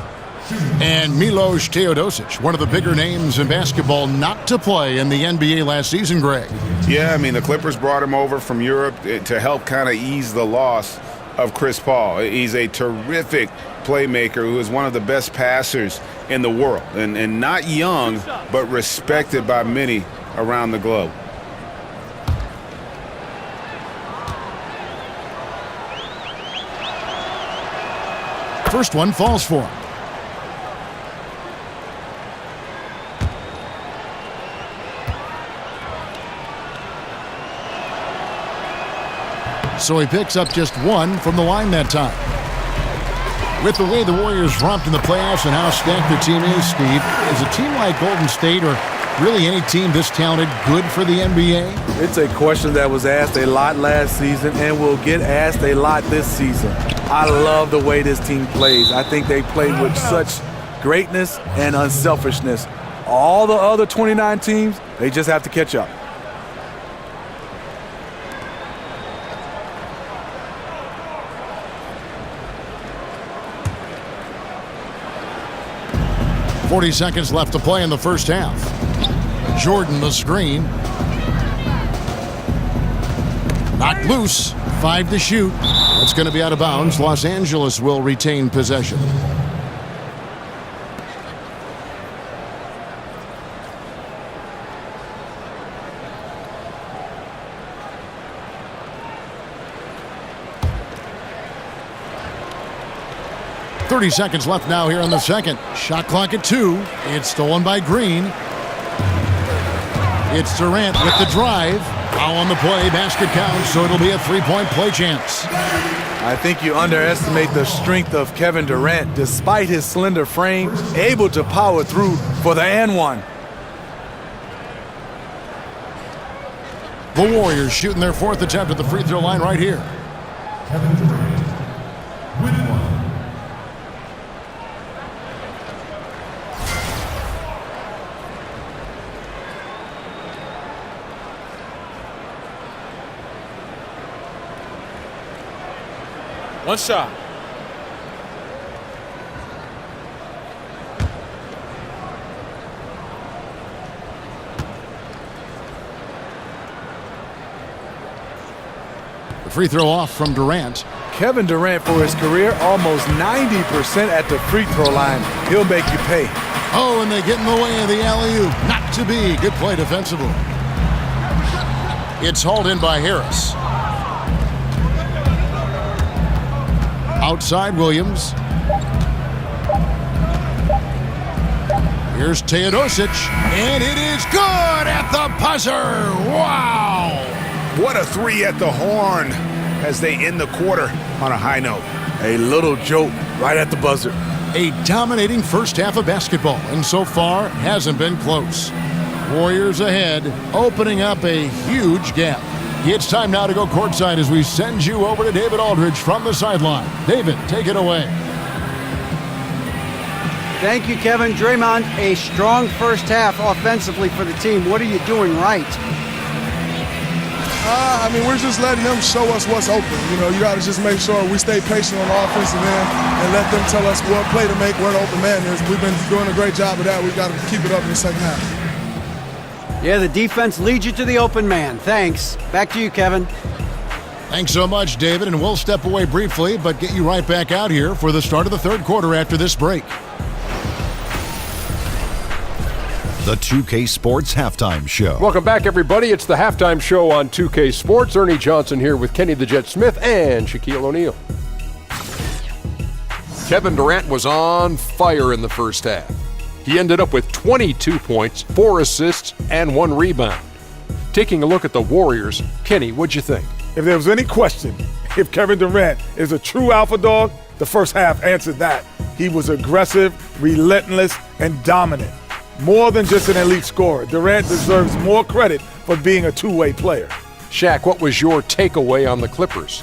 Speaker 6: And Milos Teodosic, one of the bigger names in basketball not to play in the NBA last season, Greg.
Speaker 9: Yeah, I mean, the Clippers brought him over from Europe to help kind of ease the loss of Chris Paul. He's a terrific playmaker who is one of the best passers in the world, and not young, but respected by many around the globe.
Speaker 6: First one falls for him. So he picks up just one from the line that time. With the way the Warriors romped in the playoffs and how stacked their team is, Steve, is a team like Golden State or really any team this talented good for the NBA?
Speaker 13: It's a question that was asked a lot last season and will get asked a lot this season. I love the way this team plays. I think they play with such greatness and unselfishness. All the other 29 teams, they just have to catch up.
Speaker 6: .40 seconds left to play in the first half. Jordan the screen. Knocked loose. 5 to shoot. That's going to be out of bounds. Los Angeles will retain possession. .30 seconds left now here in the second. Shot clock at 2. It's stolen by Green. It's Durant with the drive. Foul on the play. Basket counts, so it'll be a three-point play chance.
Speaker 13: I think you underestimate the strength of Kevin Durant. Despite his slender frame, able to power through for the and one.
Speaker 6: The Warriors shooting their fourth attempt at the free throw line right here. Kevin Durant with one.
Speaker 11: One shot.
Speaker 6: The free throw off from Durant.
Speaker 13: Kevin Durant, for his career, almost 90% at the free throw line. He'll make you pay.
Speaker 6: Oh, and they get in the way of the alley-oop. Not to be. Good play defensively. It's hauled in by Harris. Outside Williams. Here's Teodosic, and it is good at the buzzer. Wow!
Speaker 9: What a three at the horn as they end the quarter on a high note.
Speaker 13: A little joke right at the buzzer.
Speaker 6: A dominating first half of basketball, and so far hasn't been close. Warriors ahead, opening up a huge gap. It's time now to go courtside as we send you over to David Aldridge from the sideline. David, take it away.
Speaker 8: Thank you, Kevin. Draymond, a strong first half offensively for the team. What are you doing right?
Speaker 14: I mean, we're just letting them show us what's open. You know, you got to just make sure we stay patient on the offensive end and let them tell us what play to make, where the open man is. We've been doing a great job of that. We've got to keep it up in the second half.
Speaker 8: Yeah, the defense leads you to the open man. Thanks. Back to you, Kevin.
Speaker 6: Thanks so much, David, and we'll step away briefly, but get you right back out here for the start of the third quarter after this break.
Speaker 15: The 2K Sports Halftime Show.
Speaker 2: Welcome back, everybody. It's the Halftime Show on 2K Sports. Ernie Johnson here with Kenny the Jet Smith and Shaquille O'Neal. Kevin Durant was on fire in the first half. He ended up with 22 points, 4 assists, and 1 rebound. Taking a look at the Warriors, Kenny, what'd you think?
Speaker 4: If there was any question if Kevin Durant is a true alpha dog, the first half answered that. He was aggressive, relentless, and dominant. More than just an elite scorer, Durant deserves more credit for being a two-way player.
Speaker 2: Shaq, what was your takeaway on the Clippers?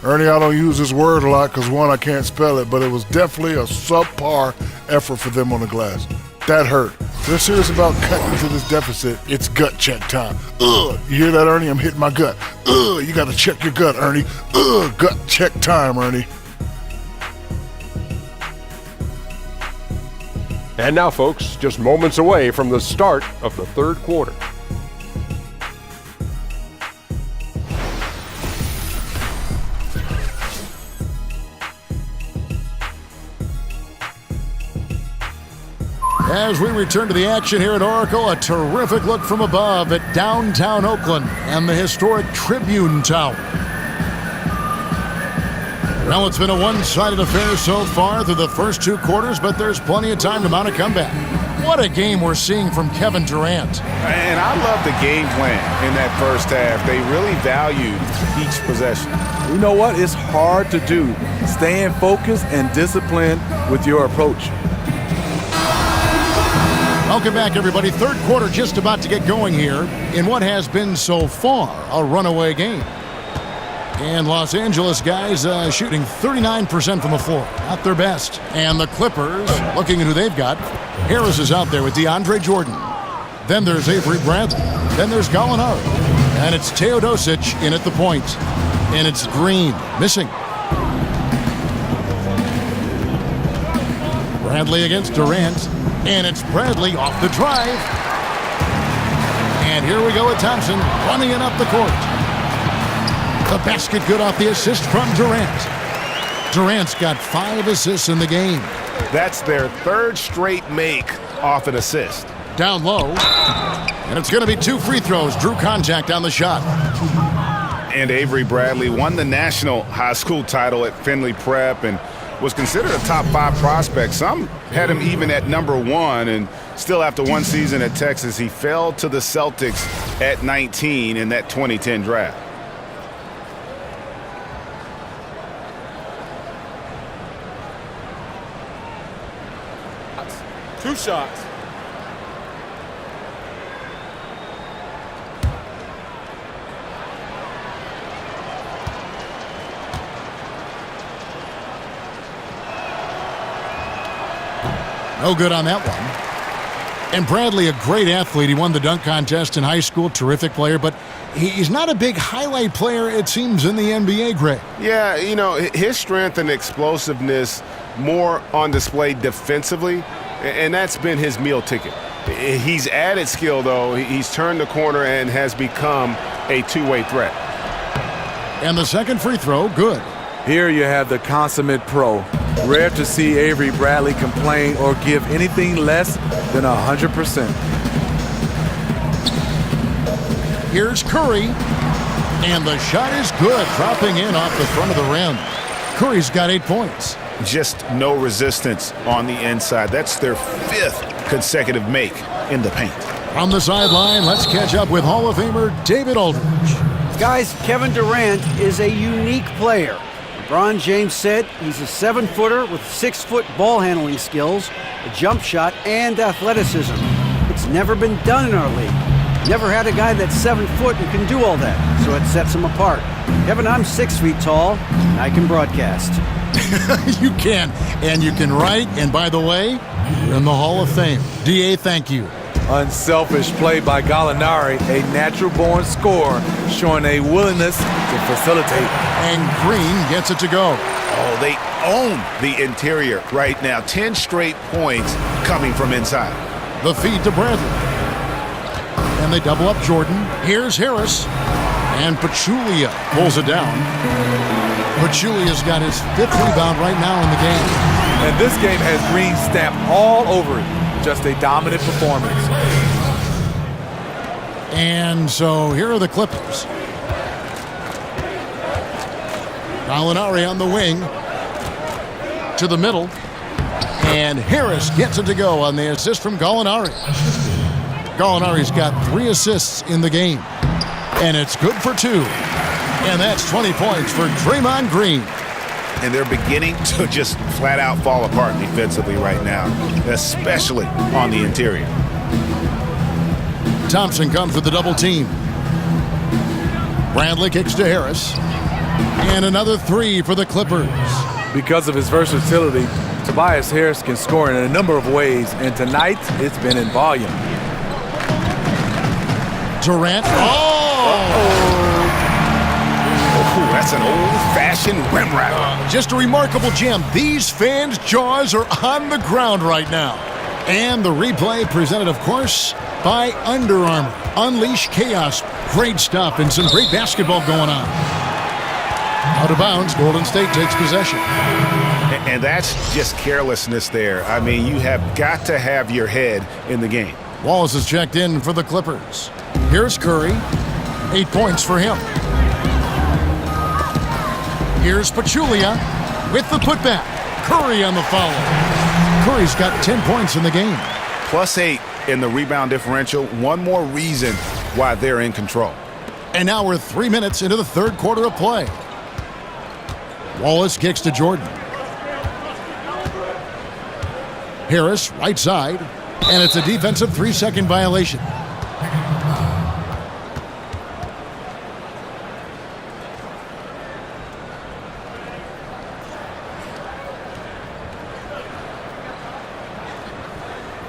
Speaker 3: Ernie, I don't use this word a lot because, one, I can't spell it, but it was definitely a subpar effort for them on the glass. That hurt. They're serious about cutting into this deficit. It's gut check time. Ugh. You hear that, Ernie? I'm hitting my gut. Ugh. You got to check your gut, Ernie. Ugh. Gut check time, Ernie.
Speaker 2: And now, folks, just moments away from the start of the third quarter.
Speaker 6: As we return to the action here at Oracle, a terrific look from above at downtown Oakland and the historic Tribune Tower. Well, it's been a one-sided affair so far through the first 2 quarters, but there's plenty of time to mount a comeback. What a game we're seeing from Kevin Durant.
Speaker 9: And I love the game plan in that first half. They really valued each possession.
Speaker 13: You know what? It's hard to do. Staying focused and disciplined with your approach.
Speaker 6: Welcome back, everybody. Third quarter just about to get going here in what has been so far a runaway game. And Los Angeles guys shooting 39% from the floor. Not their best. And the Clippers, looking at who they've got. Harris is out there with DeAndre Jordan. Then there's Avery Bradley. Then there's Gallinari. And it's Teodosic in at the point. And it's Green missing. Bradley against Durant. And it's Bradley off the drive. And here we go with Thompson running it up the court. The basket good off the assist from Durant. Durant's got 5 assists in the game.
Speaker 9: That's their 3rd straight make off an assist.
Speaker 6: Down low. And it's going to be 2 free throws. Drew contact on the shot.
Speaker 9: And Avery Bradley won the national high school title at Findlay Prep and was considered a top 5 prospect. Some had him even at number 1, and still after 1 season at Texas, he fell to the Celtics at 19 in that 2010 draft.
Speaker 11: Two shots.
Speaker 6: No good on that one. And Bradley, a great athlete. He won the dunk contest in high school. Terrific player, but he's not a big highlight player, it seems, in the NBA, Greg.
Speaker 7: Yeah, you know, his strength and explosiveness more on display defensively, and that's been his meal ticket. He's added skill, though. He's turned the corner and has become a two-way threat.
Speaker 6: And the second free throw, good.
Speaker 13: Here you have the consummate pro. Rare to see Avery Bradley complain or give anything less than 100%.
Speaker 6: Here's Curry, and the shot is good, dropping in off the front of the rim. Curry's got 8 points.
Speaker 9: Just no resistance on the inside. That's their 5th consecutive make in the paint.
Speaker 6: From the sideline, let's catch up with Hall of Famer David Aldridge.
Speaker 8: Guys, Kevin Durant is a unique player. LeBron James said he's a 7-footer with 6-foot ball handling skills, a jump shot, and athleticism. It's never been done in our league. Never had a guy that's 7 foot and can do all that, so it sets him apart. Kevin, I'm 6 feet tall, and I can broadcast.
Speaker 6: You can, and you can write, and by the way, you're in the Hall of Fame. DA, thank you.
Speaker 13: Unselfish play by Gallinari, a natural-born scorer, showing a willingness to facilitate.
Speaker 6: And Green gets it to go.
Speaker 9: Oh, they own the interior right now. 10 straight points coming from inside.
Speaker 6: The feed to Bradley. And they double up Jordan. Here's Harris. And Pachulia pulls it down. Pachulia's got his 5th rebound right now in the game.
Speaker 13: And this game has Green stamped all over it. Just a dominant performance.
Speaker 6: And so here are the Clippers. Gallinari on the wing. To the middle. And Harris gets it to go on the assist from Gallinari. Gallinari's got 3 assists in the game. And it's good for 2. And that's 20 points for Draymond Green.
Speaker 9: And they're beginning to just flat out fall apart defensively right now, especially on the interior.
Speaker 6: Thompson comes with the double team. Bradley kicks to Harris. And another 3 for the Clippers.
Speaker 13: Because of his versatility, Tobias Harris can score in a number of ways, and tonight it's been in volume.
Speaker 6: Durant.
Speaker 9: That's an old-fashioned rim wrap.
Speaker 6: Just a remarkable jam. These fans' jaws are on the ground right now. And the replay presented, of course, by Under Armour. Unleash chaos. Great stuff and some great basketball going on. Out of bounds, Golden State takes possession.
Speaker 9: And that's just carelessness there. I mean, you have got to have your head in the game.
Speaker 6: Wallace is checked in for the Clippers. Here's Curry. 8 points for him. Here's Pachulia with the putback. Curry on the foul. Curry's got 10 points in the game.
Speaker 9: +8 in the rebound differential. One more reason why they're in control.
Speaker 6: And now we're 3 minutes into the 3rd quarter of play. Wallace kicks to Jordan. Harris, right side. And it's a defensive 3-second violation.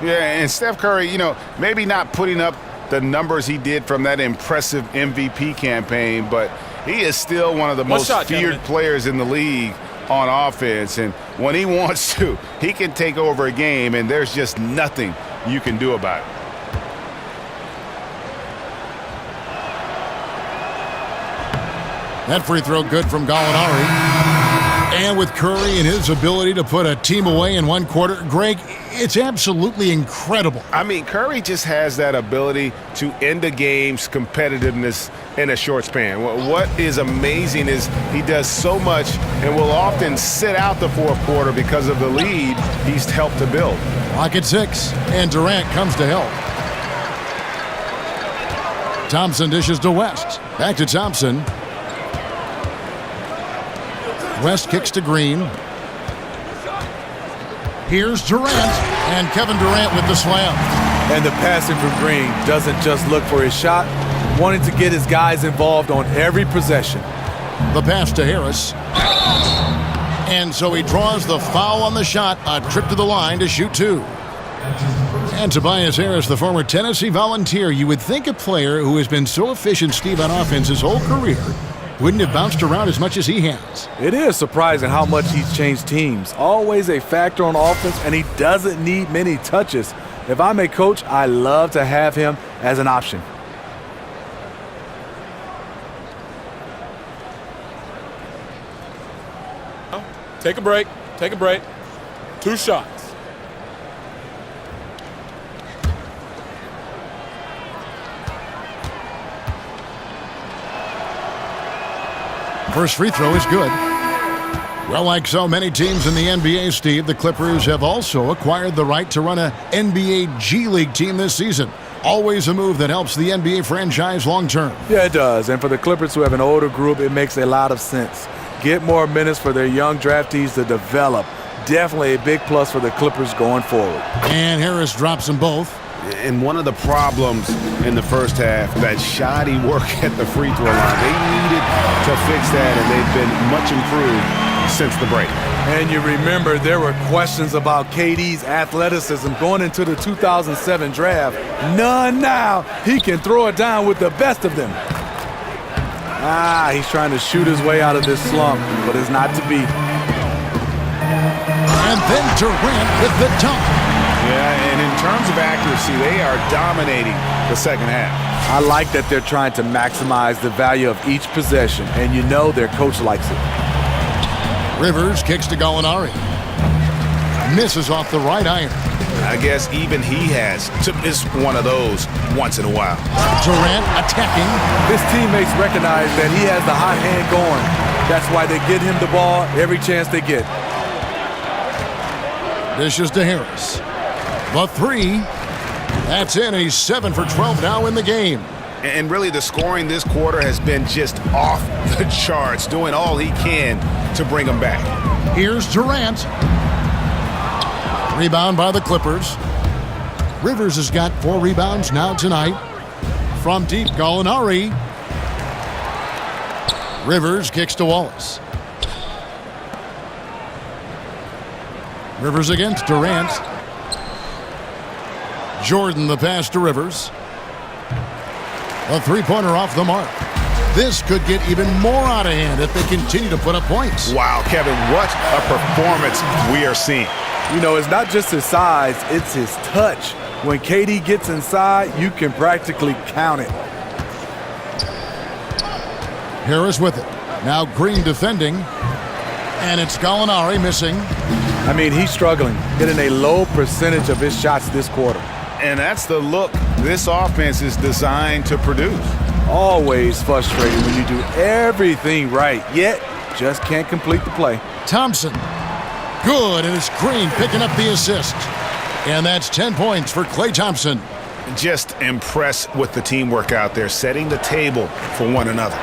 Speaker 9: Yeah, and Steph Curry, you know, maybe not putting up the numbers he did from that impressive MVP campaign, but he is still one of the most feared players in the league on offense. And when he wants to, he can take over a game, and there's just nothing you can do about it.
Speaker 6: That free throw good from Gallinari. And with Curry and his ability to put a team away in 1 quarter, Greg, it's absolutely incredible.
Speaker 7: I mean, Curry just has that ability to end a game's competitiveness in a short span. What is amazing is he does so much and will often sit out the 4th quarter because of the lead he's helped to build.
Speaker 6: Clock at 6, and Durant comes to help. Thompson dishes to West. Back to Thompson. West kicks to Green. Here's Durant, and Kevin Durant with the slam.
Speaker 13: And the passing from Green doesn't just look for his shot, wanting to get his guys involved on every possession.
Speaker 6: The pass to Harris. And so he draws the foul on the shot, a trip to the line to shoot 2. And Tobias Harris, the former Tennessee Volunteer. You would think a player who has been so efficient, Steve, on offense his whole career wouldn't have bounced around as much as he has.
Speaker 13: It is surprising how much he's changed teams. Always a factor on offense, and he doesn't need many touches. If I'm a coach, I love to have him as an option.
Speaker 11: Take a break. Take a break. 2 shots.
Speaker 6: First free throw is good. Well, like so many teams in the NBA, Steve, the Clippers have also acquired the right to run an NBA G League team this season. Always a move that helps the NBA franchise long term.
Speaker 13: Yeah, it does. And for the Clippers who have an older group, it makes a lot of sense. Get more minutes for their young draftees to develop. Definitely a big plus for the Clippers going forward.
Speaker 6: And Harris drops them both.
Speaker 9: And one of the problems in the first half, that shoddy work at the free throw line. They needed to fix that, and they've been much improved since the break.
Speaker 13: And you remember there were questions about KD's athleticism going into the 2007 draft. None now. He can throw it down with the best of them. He's trying to shoot his way out of this slump, but it's not to be.
Speaker 6: And then Durant with the dunk.
Speaker 9: Yeah, and in terms of accuracy, they are dominating the second half.
Speaker 13: I like that they're trying to maximize the value of each possession, and you know their coach likes it.
Speaker 6: Rivers kicks to Gallinari. Misses off the right iron.
Speaker 9: I guess even he has to miss one of those once in a while.
Speaker 6: Durant attacking.
Speaker 13: His teammates recognize that he has the hot hand going. That's why they get him the ball every chance they get.
Speaker 6: Dishes to Harris. The three. That's in, and he's 7 for 12 now in the game.
Speaker 9: And really, the scoring this quarter has been just off the charts, doing all he can to bring them back.
Speaker 6: Here's Durant. Rebound by the Clippers. Rivers has got 4 rebounds now tonight. From deep, Gallinari. Rivers kicks to Wallace. Rivers against Durant. Jordan the pass to Rivers. A three-pointer off the mark. This could get even more out of hand if they continue to put up points.
Speaker 9: Wow, Kevin, what a performance we are seeing.
Speaker 13: You know, it's not just his size, it's his touch. When KD gets inside, you can practically count it.
Speaker 6: Harris with it. Now Green defending. And it's Gallinari missing.
Speaker 13: I mean, he's struggling, hitting a low percentage of his shots this quarter.
Speaker 9: And that's the look this offense is designed to produce.
Speaker 13: Always frustrating when you do everything right, yet just can't complete the play.
Speaker 6: Thompson. Good, and it's Green picking up the assist. And that's 10 points for Klay Thompson.
Speaker 9: Just impressed with the teamwork out there, setting the table for one another.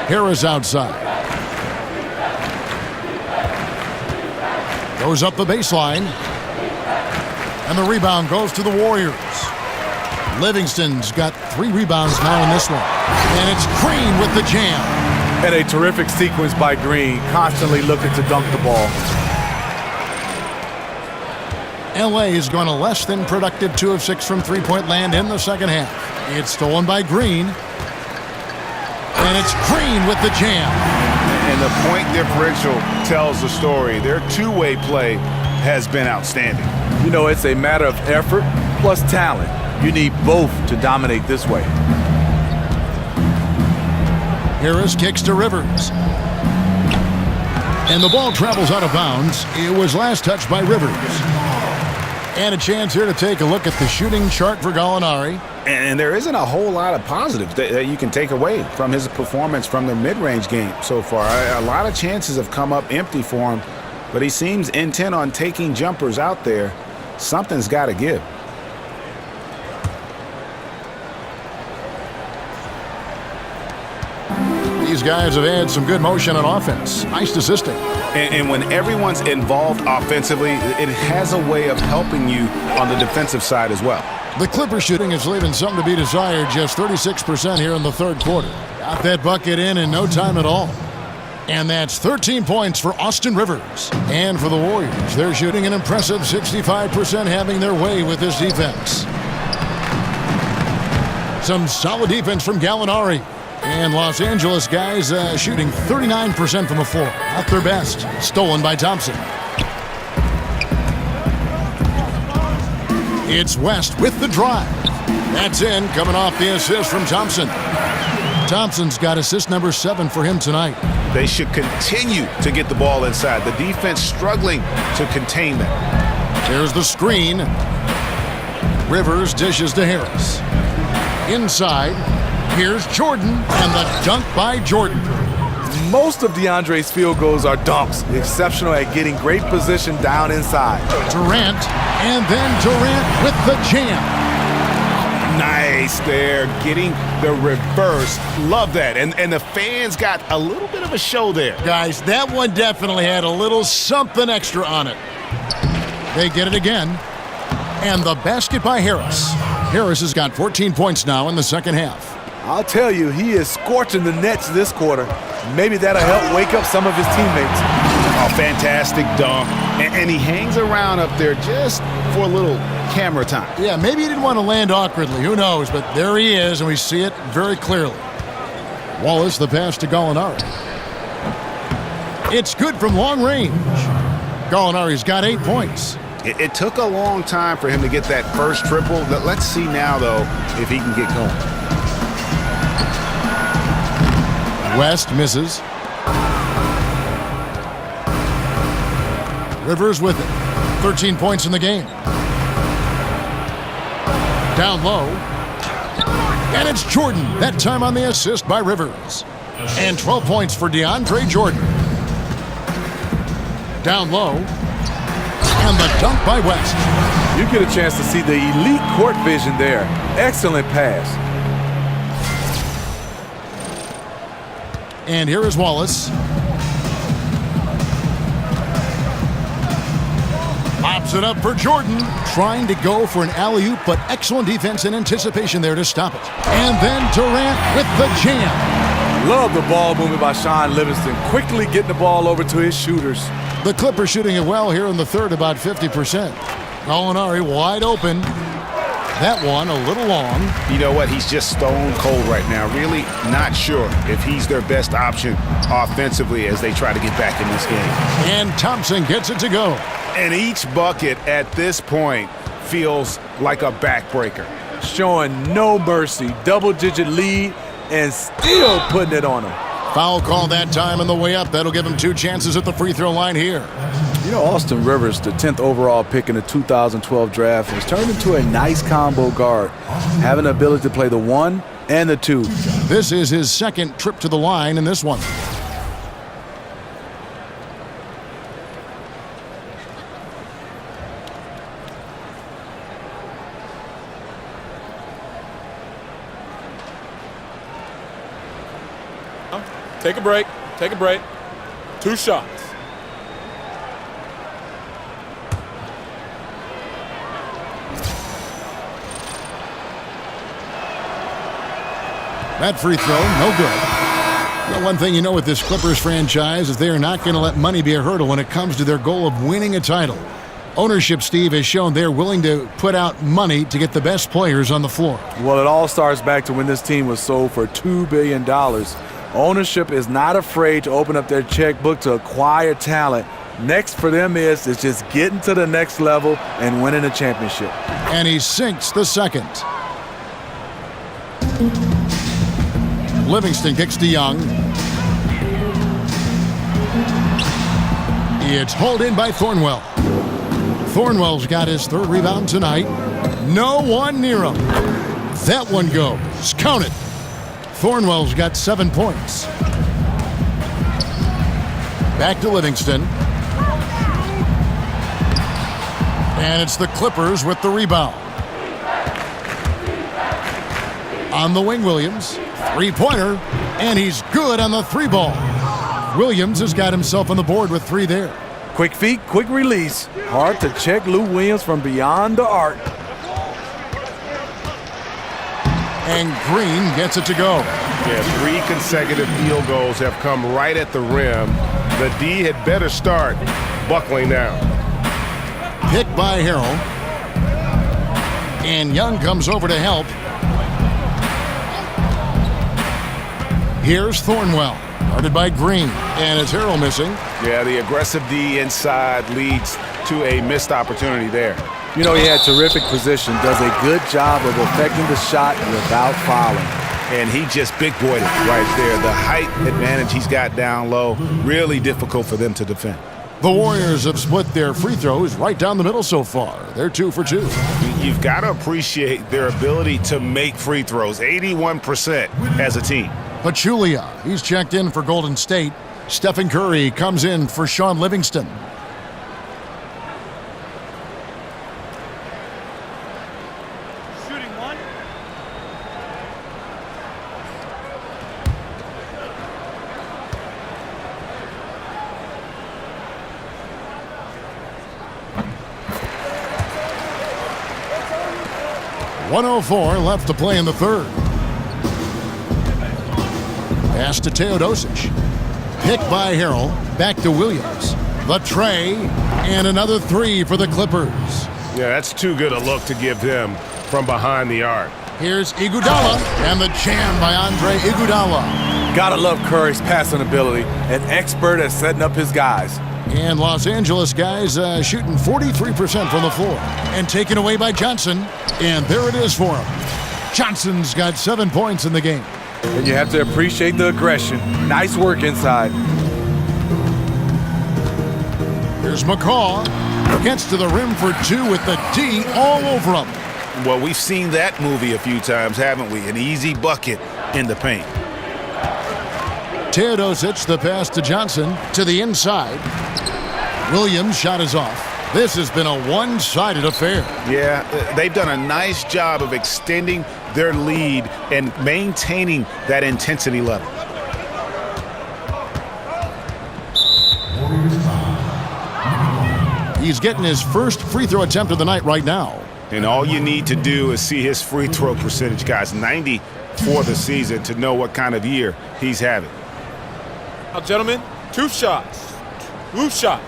Speaker 6: Harris outside. Goes up the baseline. And the rebound goes to the Warriors. Livingston's got 3 rebounds now in this one. And it's Green with the jam.
Speaker 13: And a terrific sequence by Green, constantly looking to dunk the ball.
Speaker 6: LA is going to less than productive 2 of 6 from three-point land in the second half. It's stolen by Green. And it's Green with the jam.
Speaker 9: And the point differential tells the story. Their two-way play has been outstanding.
Speaker 13: You know, it's a matter of effort plus talent. You need both to dominate this way.
Speaker 6: Harris kicks to Rivers. And the ball travels out of bounds. It was last touched by Rivers. And a chance here to take a look at the shooting chart for Gallinari.
Speaker 9: And there isn't a whole lot of positives that you can take away from his performance from the mid-range game so far. A lot of chances have come up empty for him, but he seems intent on taking jumpers out there. Something's got to give.
Speaker 6: These guys have had some good motion on offense. Nice assisting.
Speaker 9: And when everyone's involved offensively, it has a way of helping you on the defensive side as well.
Speaker 6: The Clippers shooting is leaving something to be desired. Just 36% here in the third quarter. Got that bucket in no time at all. And that's 13 points for Austin Rivers. And for the Warriors, they're shooting an impressive 65%, having their way with this defense. Some solid defense from Gallinari. And Los Angeles guys shooting 39% from the floor. Not their best. Stolen by Thompson. It's West with the drive. That's in, coming off the assist from Thompson. Thompson's got assist number 7 for him tonight.
Speaker 9: They should continue to get the ball inside. The defense struggling to contain them.
Speaker 6: There's the screen. Rivers dishes to Harris. Inside, here's Jordan, and the dunk by Jordan.
Speaker 13: Most of DeAndre's field goals are dunks. Exceptional at getting great position down inside.
Speaker 6: Durant, and then Durant with the jam.
Speaker 9: Nice there, getting the reverse. Love that. And the fans got a little bit of a show there.
Speaker 6: Guys, that one definitely had a little something extra on it. They get it again. And the basket by Harris. Harris has got 14 points now in the second half.
Speaker 13: I'll tell you, he is scorching the nets this quarter. Maybe that'll help wake up some of his teammates.
Speaker 9: Oh, fantastic dunk. And he hangs around up there just for a little camera time.
Speaker 6: Yeah, maybe he didn't want to land awkwardly. Who knows? But there he is, and we see it very clearly. Wallace, the pass to Gallinari. It's good from long range. Gallinari's got 8 points.
Speaker 9: It took a long time for him to get that first triple. Let's see now, though, if he can get going.
Speaker 6: West misses. Rivers with it. 13 points in the game. Down low. And it's Jordan. That time on the assist by Rivers. And 12 points for DeAndre Jordan. Down low. And the dunk by West.
Speaker 13: You get a chance to see the elite court vision there. Excellent pass.
Speaker 6: And here is Wallace. Pops it up for Jordan. Trying to go for an alley-oop, but excellent defense and anticipation there to stop it. And then Durant with the jam.
Speaker 13: Love the ball movement by Sean Livingston. Quickly getting the ball over to his shooters.
Speaker 6: The Clippers shooting it well here in the third, about 50%. Gallinari wide open. That one a little long.
Speaker 9: You know what? He's just stone cold right now. Really not sure if he's their best option offensively as they try to get back in this game.
Speaker 6: And Thompson gets it to go.
Speaker 9: And each bucket at this point feels like a backbreaker.
Speaker 13: Showing no mercy. Double-digit lead and still putting it on him.
Speaker 6: Foul call that time on the way up. That'll give him 2 chances at the free throw line here.
Speaker 13: You know, Austin Rivers, the 10th overall pick in the 2012 draft, has turned into a nice combo guard, having the ability to play the 1 and the 2.
Speaker 6: This is his second trip to the line in this one.
Speaker 11: Take a break. Take a break. 2 shots.
Speaker 6: That free throw, no good. Well, one thing you know with this Clippers franchise is they are not going to let money be a hurdle when it comes to their goal of winning a title. Ownership, Steve, has shown they're willing to put out money to get the best players on the floor.
Speaker 13: Well, it all starts back to when this team was sold for $2 billion. Ownership is not afraid to open up their checkbook to acquire talent. Next for them is just getting to the next level and winning a championship.
Speaker 6: And he sinks the second. Livingston kicks to Young. It's hauled in by Thornwell. Thornwell's got his 3rd rebound tonight. No one near him. That one goes. Count it. Thornwell's got 7 points. Back to Livingston. And it's the Clippers with the rebound. On the wing, Williams. 3-pointer. And he's good on the 3-ball. Williams has got himself on the board with 3 there.
Speaker 13: Quick feet, quick release. Hard to check Lou Williams from beyond the arc.
Speaker 6: And Green gets it to go.
Speaker 7: Yeah, 3 consecutive field goals have come right at the rim. The D had better start buckling now.
Speaker 6: Pick by Harrell. And Young comes over to help. Here's Thornwell, guarded by Green, and it's Harrell missing.
Speaker 9: Yeah, the aggressive D inside leads to a missed opportunity there.
Speaker 13: You know, he had terrific position, does a good job of affecting the shot without fouling.
Speaker 9: And he just big-boyed it right there. The height advantage he's got down low, really difficult for them to defend.
Speaker 6: The Warriors have split their free throws right down the middle so far. They're 2 for 2.
Speaker 7: You've got to appreciate their ability to make free throws, 81% as a team.
Speaker 6: Pachulia, he's checked in for Golden State. Stephen Curry comes in for Sean Livingston.
Speaker 10: Shooting 1.
Speaker 6: .104 left to play in the third. Pass to Teodosic. Pick by Harrell. Back to Williams. The tray. And another 3 for the Clippers.
Speaker 7: Yeah, that's too good a look to give them from behind the arc.
Speaker 6: Here's Iguodala. And the jam by Andre Iguodala.
Speaker 13: Gotta love Curry's passing ability. An expert at setting up his guys.
Speaker 6: And Los Angeles guys shooting 43% from the floor. And taken away by Johnson. And there it is for him. Johnson's got 7 points in the game.
Speaker 13: And you have to appreciate the aggression. Nice work inside.
Speaker 6: Here's McCaw. Gets to the rim for 2 with the D all over him.
Speaker 9: Well, we've seen that movie a few times, haven't we? An easy bucket in the paint.
Speaker 6: Teodosic, the pass to Johnson, to the inside. Williams' shot is off. This has been a one-sided affair.
Speaker 9: Yeah, they've done a nice job of extending their lead and maintaining that intensity level.
Speaker 6: He's getting his first free throw attempt of the night right now.
Speaker 7: And all you need to do is see his free throw percentage, guys. 90 for the season to know what kind of year he's having.
Speaker 11: Now, gentlemen, 2 shots. 2 shots.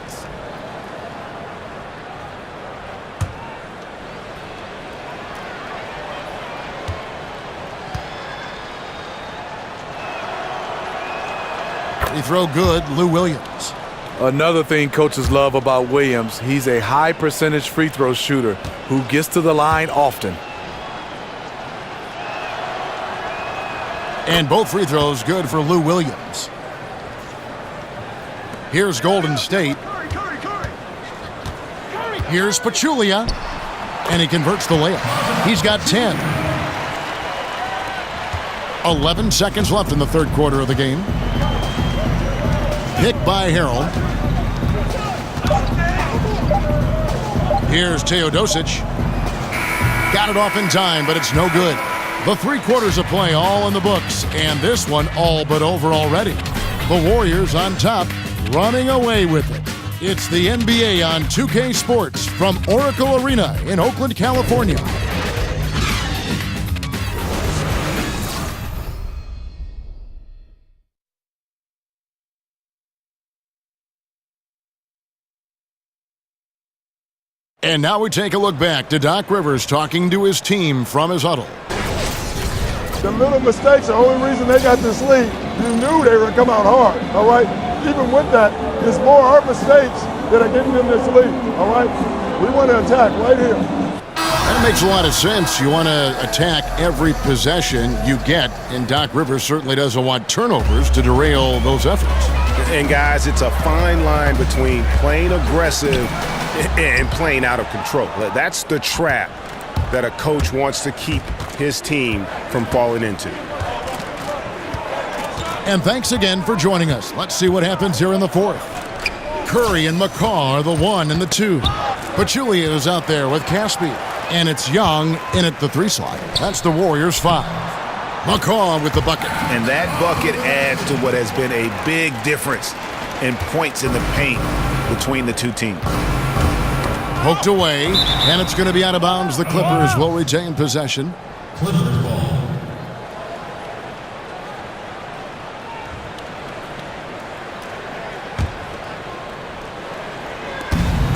Speaker 6: Free throw good, Lou Williams.
Speaker 13: Another thing coaches love about Williams, he's a high percentage free throw shooter who gets to the line often.
Speaker 6: And both free throws good for Lou Williams. Here's Golden State. Here's Pachulia. And he converts the layup. He's got 10. 11 seconds left in the third quarter of the game. Pick by Harrell. Here's Teodosic. Got it off in time, but it's no good. The 3 quarters of play all in the books, and this one all but over already. The Warriors on top, running away with it. It's the NBA on 2K Sports from Oracle Arena in Oakland, California. And now we take a look back to Doc Rivers talking to his team from his huddle.
Speaker 14: The little mistakes, the only reason they got this lead, you knew they were going to come out hard, all right? Even with that, it's more our mistakes that are getting them this lead, all right? We want to attack right here.
Speaker 6: That makes a lot of sense. You want to attack every possession you get, and Doc Rivers certainly doesn't want turnovers to derail those efforts.
Speaker 7: And guys, it's a fine line between playing aggressive and playing out of control. That's the trap that a coach wants to keep his team from falling into.
Speaker 6: And thanks again for joining us. Let's see what happens here in the fourth. Curry and McCaw are the 1 and the 2. Pachulia is out there with Caspi. And it's Young in at the 3 slot. That's the Warriors 5. McCaw with the bucket.
Speaker 9: And that bucket adds to what has been a big difference in points in the paint between the 2 teams.
Speaker 6: Poked away, and it's going to be out of bounds. The Clippers will retain possession. Clippers ball.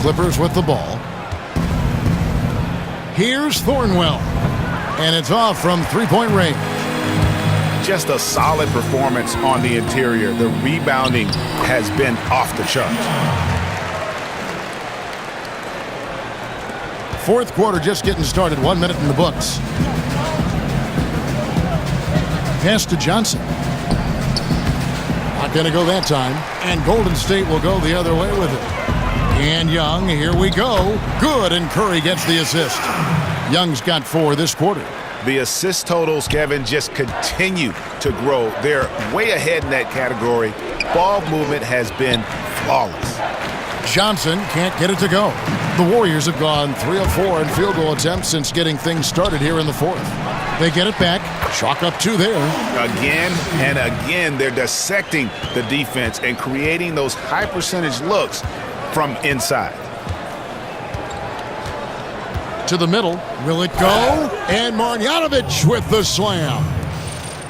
Speaker 6: Clippers with the ball. Here's Thornwell. And it's off from three-point range.
Speaker 9: Just a solid performance on the interior. The rebounding has been off the charts.
Speaker 6: Fourth quarter just getting started. 1 minute in the books. Pass to Johnson. Not going to go that time. And Golden State will go the other way with it. And Young, here we go. Good, and Curry gets the assist. Young's got 4 this quarter.
Speaker 9: The assist totals, Kevin, just continue to grow. They're way ahead in that category. Ball movement has been flawless.
Speaker 6: Johnson can't get it to go. The Warriors have gone 3 of 4 in field goal attempts since getting things started here in the fourth. They get it back. Chalk up 2 there.
Speaker 9: Again and again, they're dissecting the defense and creating those high percentage looks from inside.
Speaker 6: To the middle. Will it go? And Marjanovic with the slam.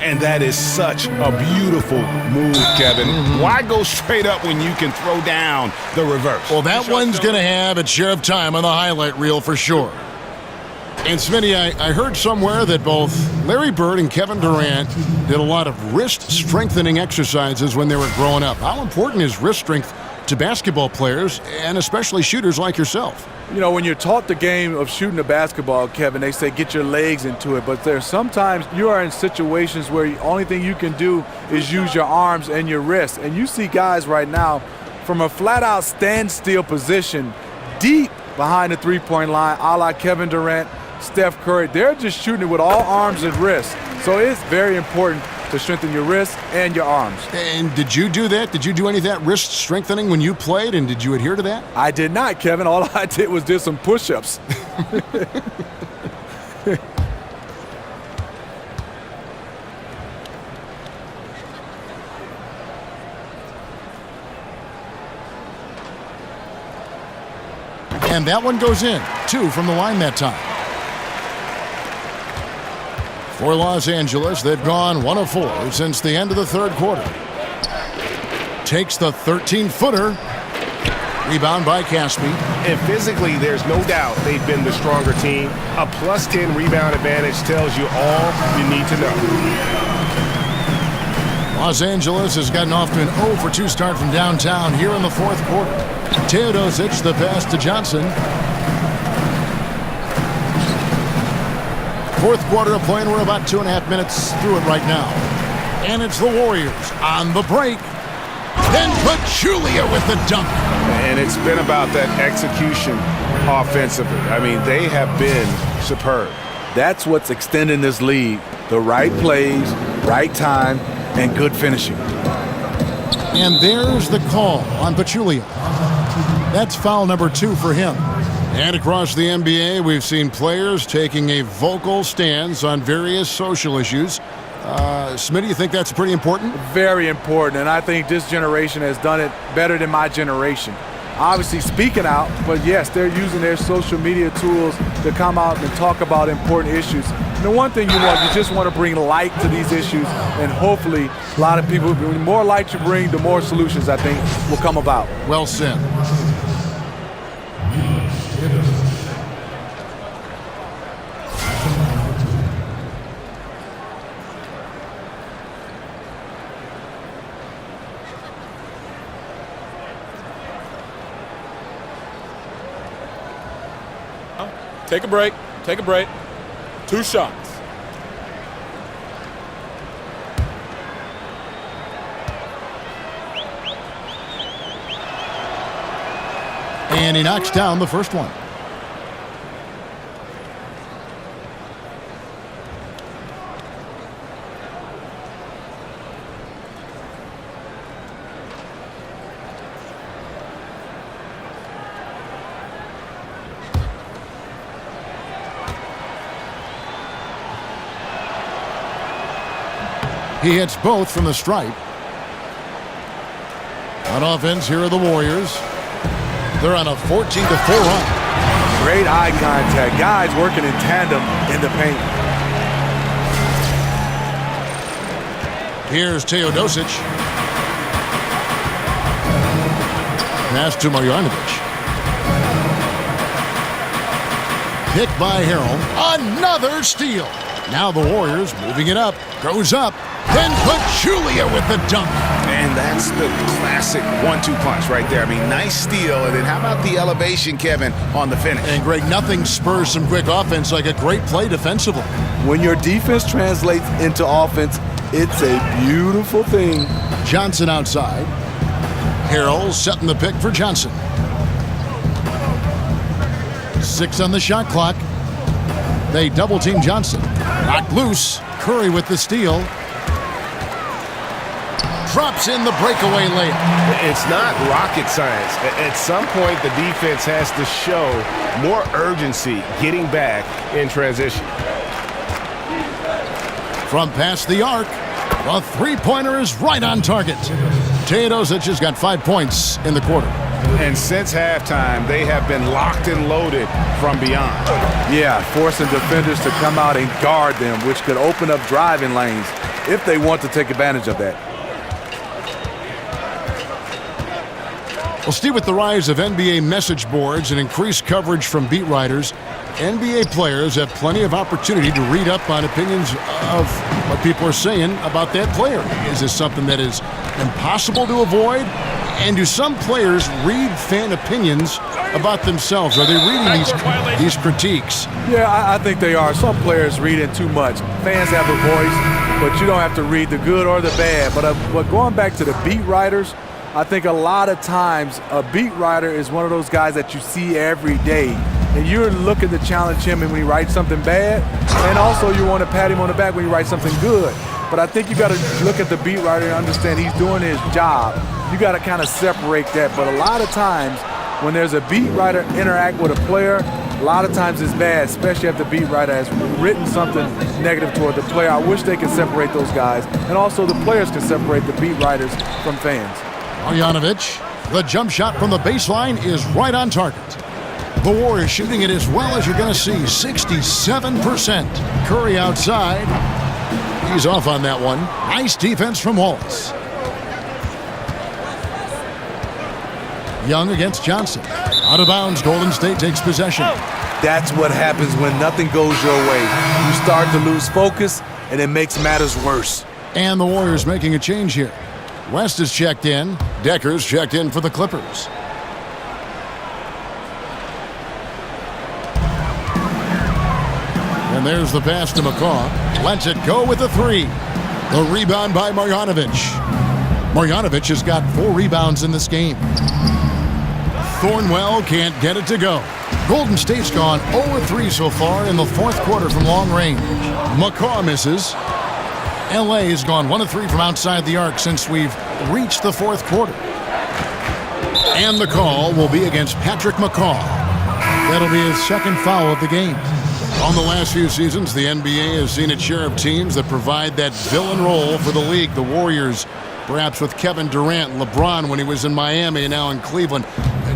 Speaker 9: And that is such a beautiful move, Kevin. Why go straight up when you can throw down the reverse?
Speaker 6: Well, that one's going to have its share of time on the highlight reel for sure. And Smitty, I heard somewhere that both Larry Bird and Kevin Durant did a lot of wrist strengthening exercises when they were growing up. How important is wrist strength to basketball players, and especially shooters like yourself?
Speaker 13: You know, when you're taught the game of shooting a basketball, Kevin, they say get your legs into it. But there's sometimes you are in situations where the only thing you can do is use your arms and your wrists. And you see guys right now from a flat-out standstill position deep behind the three-point line, a la Kevin Durant, Steph Curry. They're just shooting it with all arms and wrists. So it's very important to strengthen your wrists and your arms.
Speaker 6: And did you do that? Did you do any of that wrist strengthening when you played, and did you adhere to that?
Speaker 13: I did not, Kevin. All I did was do some push-ups.
Speaker 6: And that one goes in. 2 from the line that time. For Los Angeles, they've gone 1 of 4 since the end of the third quarter. Takes the 13-footer. Rebound by Caspi.
Speaker 7: And physically, there's no doubt they've been the stronger team. A plus 10 rebound advantage tells you all you need to know.
Speaker 6: Los Angeles has gotten off to an 0 for 2 start from downtown here in the fourth quarter. Teodosic, the pass to Johnson. Fourth quarter of play, and we're about 2.5 minutes through it right now. And it's the Warriors on the break. Then Pachulia with the dunk.
Speaker 9: And it's been about that execution offensively. I mean, they have been superb.
Speaker 13: That's what's extending this lead. The right plays, right time, and good finishing.
Speaker 6: And there's the call on Pachulia. That's foul number 2 for him. And across the NBA, we've seen players taking a vocal stance on various social issues. Smitty, you think that's pretty important?
Speaker 13: Very important, and I think this generation has done it better than my generation. Obviously speaking out, but yes, they're using their social media tools to come out and talk about important issues. And the one thing you just want to bring light to these issues, and hopefully a lot of people, the more light you bring, the more solutions I think will come about.
Speaker 6: Well said.
Speaker 11: Take a break. Take a break. 2 shots.
Speaker 6: And he knocks down the first one. He hits both from the stripe. On offense, here are the Warriors. They're on a 14-4 run.
Speaker 13: Great eye contact. Guys working in tandem in the paint.
Speaker 6: Here's Teodosic. Pass to Marjanovic. Pick by Harrell. Another steal. Now the Warriors moving it up. Goes up. Then Pachulia with the dunk.
Speaker 9: And that's the classic 1-2 punch right there. I mean, nice steal. And then how about the elevation, Kevin, on the finish?
Speaker 6: And Greg, nothing spurs some quick offense like a great play defensively.
Speaker 13: When your defense translates into offense, it's a beautiful thing.
Speaker 6: Johnson outside. Harrell setting the pick for Johnson. 6 on the shot clock. They double-team Johnson. Knocked loose. Curry with the steal. Drops in the breakaway layup.
Speaker 7: It's not rocket science. At some point, the defense has to show more urgency getting back in transition.
Speaker 6: From past the arc, the three-pointer is right on target. Teodosic has got 5 points in the quarter.
Speaker 9: And since halftime, they have been locked and loaded from beyond.
Speaker 13: Yeah, forcing defenders to come out and guard them, which could open up driving lanes if they want to take advantage of that.
Speaker 6: Well, Steve, with the rise of NBA message boards and increased coverage from beat writers, NBA players have plenty of opportunity to read up on opinions of what people are saying about that player. Is this something that is impossible to avoid? And do some players read fan opinions about themselves? Are they reading these critiques?
Speaker 13: Yeah, I think they are. Some players read in too much. Fans have a voice, but you don't have to read the good or the bad. But going back to the beat writers, I think a lot of times a beat writer is one of those guys that you see every day. And you're looking to challenge him when he writes something bad. And also you want to pat him on the back when he writes something good. But I think you got to look at the beat writer and understand he's doing his job. You got to kind of separate that. But a lot of times when there's a beat writer interact with a player, a lot of times it's bad, especially if the beat writer has written something negative toward the player. I wish they could separate those guys. And also the players can separate the beat writers from fans.
Speaker 6: Marjanovic, the jump shot from the baseline is right on target. The Warriors shooting it as well as you're going to see, 67%. Curry outside. He's off on that one. Nice defense from Wallace. Young against Johnson. Out of bounds, Golden State takes possession.
Speaker 13: That's what happens when nothing goes your way. You start to lose focus, and it makes matters worse.
Speaker 6: And the Warriors making a change here. West is checked in. Decker's checked in for the Clippers. And there's the pass to McCaw. Lets it go with the three. The rebound by Marjanovic. Marjanovic has got 4 rebounds in this game. Thornwell can't get it to go. Golden State's gone 0-3 so far in the fourth quarter from long range. McCaw misses. LA has gone 1-3 from outside the arc since we've reached the fourth quarter. And the call will be against Patrick McCaw. That'll be his second foul of the game. On the last few seasons, the NBA has seen its share of teams that provide that villain role for the league. The Warriors, perhaps with Kevin Durant, LeBron when he was in Miami and now in Cleveland.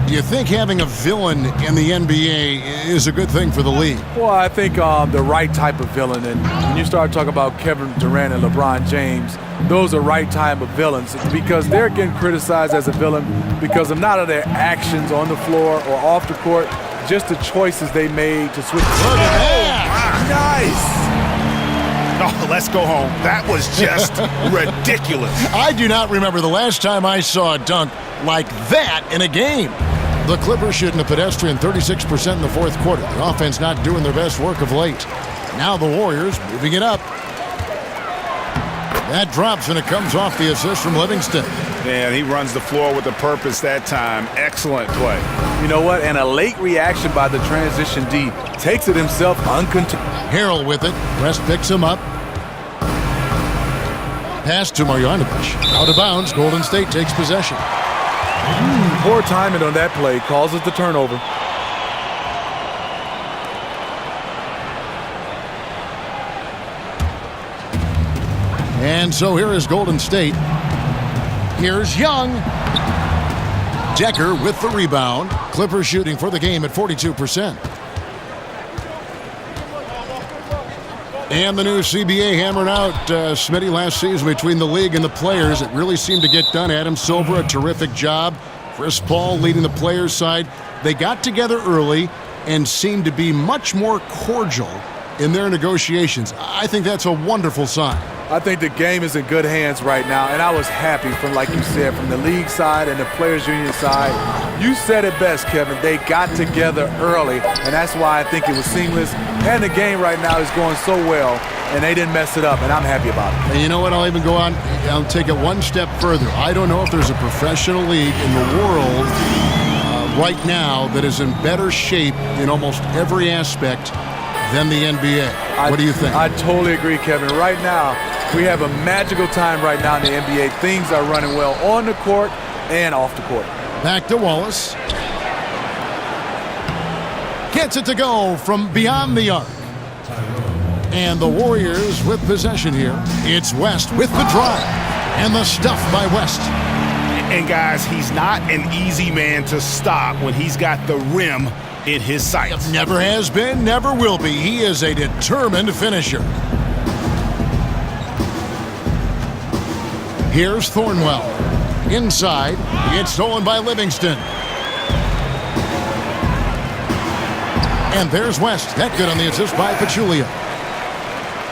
Speaker 6: Do you think having a villain in the NBA is a good thing for the league?
Speaker 13: Well, I think the right type of villain. And when you start talking about Kevin Durant and LeBron James, those are right type of villains because they're getting criticized as a villain because of not of their actions on the floor or off the court, just the choices they made to switch.
Speaker 6: Look at that!
Speaker 13: Nice!
Speaker 9: Oh, let's go home. That was just ridiculous.
Speaker 6: I do not remember the last time I saw a dunk like that in a game. The Clippers shooting a pedestrian 36% in the fourth quarter. The offense not doing their best work of late. Now the Warriors moving it up. That drops and it comes off the assist from Livingston.
Speaker 9: And he runs the floor with a purpose that time. Excellent play.
Speaker 13: You know what? And a late reaction by the transition D takes it himself uncontrolled.
Speaker 6: Harrell with it. West picks him up. Pass to Marjanovic. Out of bounds. Golden State takes possession.
Speaker 13: Poor timing on that play causes the turnover.
Speaker 6: And so here is Golden State. Here's Young. Decker with the rebound. Clippers shooting for the game at 42%. And the new CBA hammered out Smitty last season between the league and the players. It really seemed to get done. Adam Silver, a terrific job. Chris Paul leading the players' side. They got together early, and seem to be much more cordial in their negotiations. I think that's a wonderful sign.
Speaker 13: I think the game is in good hands right now, and I was happy from, like you said, from the league side and the players union side. You said it best, Kevin. They got together early, and that's why I think it was seamless. And the game right now is going so well, and they didn't mess it up, and I'm happy about it.
Speaker 6: And you know what? I'll even go on. I'll take it one step further. I don't know if there's a professional league in the world right now that is in better shape in almost every aspect than the NBA. What do you think?
Speaker 13: I totally agree, Kevin. Right now, we have a magical time right now in the NBA. Things are running well on the court and off the court.
Speaker 6: Back to Wallace. Gets it to go from beyond the arc. And the Warriors with possession here. It's West with the drive. And the stuff by West.
Speaker 9: And guys, he's not an easy man to stop when he's got the rim in his sights.
Speaker 6: Never has been, never will be. He is a determined finisher. Here's Thornwell. Inside, it's stolen by Livingston. And there's West. That good on the assist by Pachulia.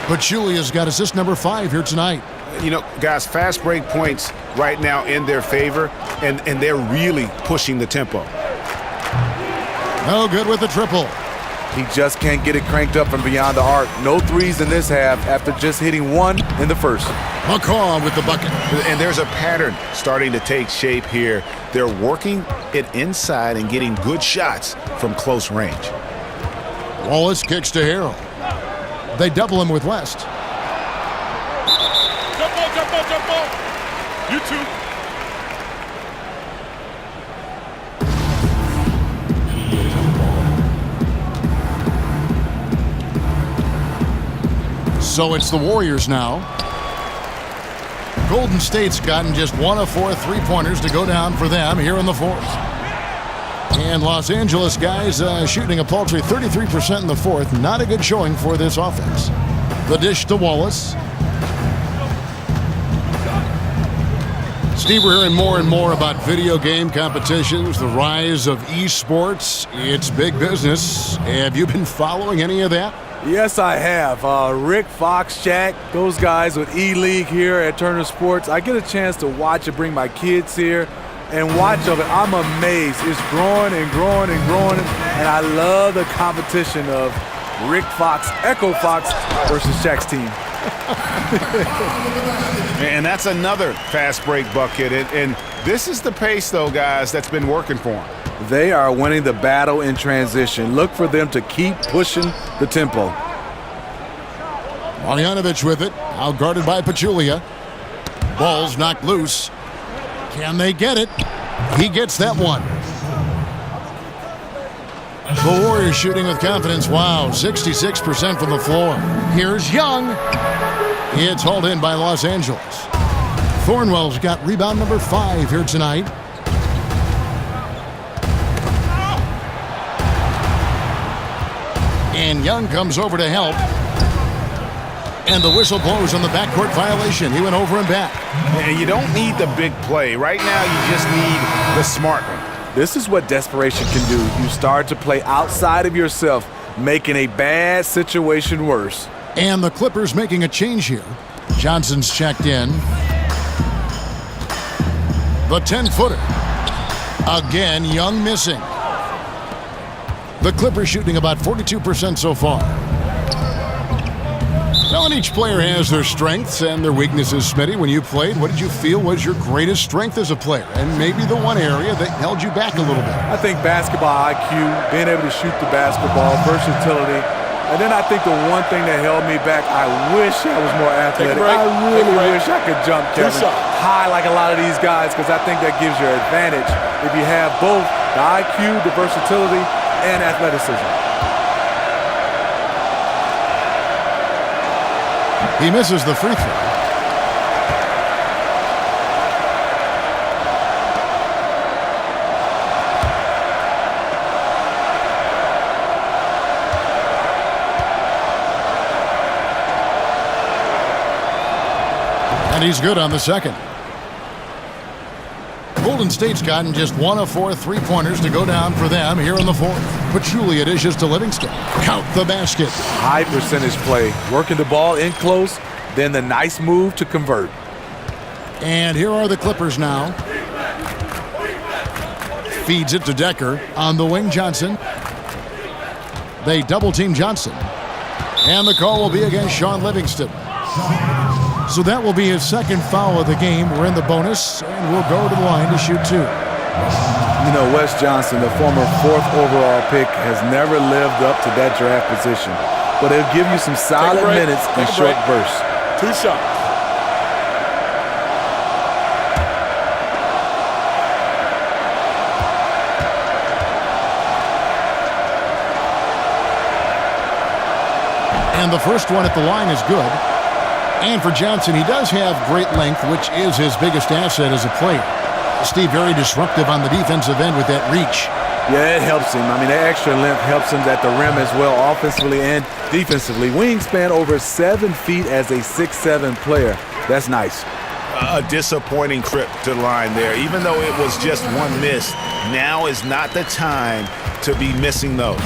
Speaker 6: Pachulia's got assist number 5 here tonight.
Speaker 9: You know, guys, fast break points right now in their favor, and they're really pushing the tempo.
Speaker 6: No good with the triple.
Speaker 13: He just can't get it cranked up from beyond the arc. No threes in this half after just hitting one in the first.
Speaker 6: McCaw with the bucket.
Speaker 9: And there's a pattern starting to take shape here. They're working it inside and getting good shots from close range.
Speaker 6: Wallace kicks to Harrell. They double him with West.
Speaker 11: Jump ball. You two.
Speaker 6: So it's the Warriors now. Golden State's gotten just 1 of 4 3-pointers to go down for them here in the fourth. And Los Angeles guys shooting a paltry 33% in the fourth. Not a good showing for this offense. The dish to Wallace. Steve, we're hearing more and more about video game competitions, the rise of esports. It's big business. Have you been following any of that?
Speaker 13: Yes, I have. Rick, Fox, Shaq, those guys with E-League here at Turner Sports. I get a chance to watch it, bring my kids here, and watch of it. I'm amazed. It's growing and growing and growing, and I love the competition of Rick Fox, Echo Fox versus Shaq's team.
Speaker 9: And that's another fast break bucket. And this is the pace, though, guys, that's been working for them.
Speaker 13: They are winning the battle in transition. Look for them to keep pushing the tempo.
Speaker 6: Marjanovic with it, out guarded by Pachulia. Ball's knocked loose. Can they get it? He gets that one. The Warriors shooting with confidence. Wow, 66% from the floor. Here's Young. It's hauled in by Los Angeles. Thornwell's got rebound number 5 here tonight. And Young comes over to help. And the whistle blows on the backcourt violation. He went over and back.
Speaker 9: And you don't need the big play. Right now, you just need the smart one.
Speaker 13: This is what desperation can do. You start to play outside of yourself, making a bad situation worse.
Speaker 6: And the Clippers making a change here. Johnson's checked in. The 10-footer. Again, Young missing. The Clippers shooting about 42% so far. Now, and each player has their strengths and their weaknesses. Smitty, when you played, what did you feel was your greatest strength as a player? And maybe the one area that held you back a little bit?
Speaker 13: I think basketball IQ, being able to shoot the basketball, versatility. And then I think the one thing that held me back, I wish I was more athletic. I really wish I could jump, Kevin, high like a lot of these guys, because I think that gives you an advantage if you have both the IQ, the versatility, and athleticism.
Speaker 6: He misses the free throw. And he's good on the second. Golden State's gotten just 1 of 4 3-pointers to go down for them here in the fourth. Pachulia dishes to Livingston. Count the basket.
Speaker 13: High percentage play. Working the ball in close, then the nice move to convert.
Speaker 6: And here are the Clippers now. Feeds it to Decker. On the wing, Johnson. They double-team Johnson. And the call will be against Sean Livingston. So that will be his second foul of the game. We're in the bonus, and we'll go to the line to shoot 2.
Speaker 13: You know, Wes Johnson, the former 4th overall pick, has never lived up to that draft position. But he'll give you some solid minutes in short bursts.
Speaker 11: 2 shots.
Speaker 6: And the first one at the line is good. And for Johnson, he does have great length, which is his biggest asset as a player. Steve, very disruptive on the defensive end with that reach.
Speaker 13: Yeah, it helps him. I mean, that extra length helps him at the rim as well, offensively and defensively. Wingspan over 7 feet as a 6'7" player. That's nice.
Speaker 9: A disappointing trip to the line there. Even though it was just one miss, now is not the time to be missing those.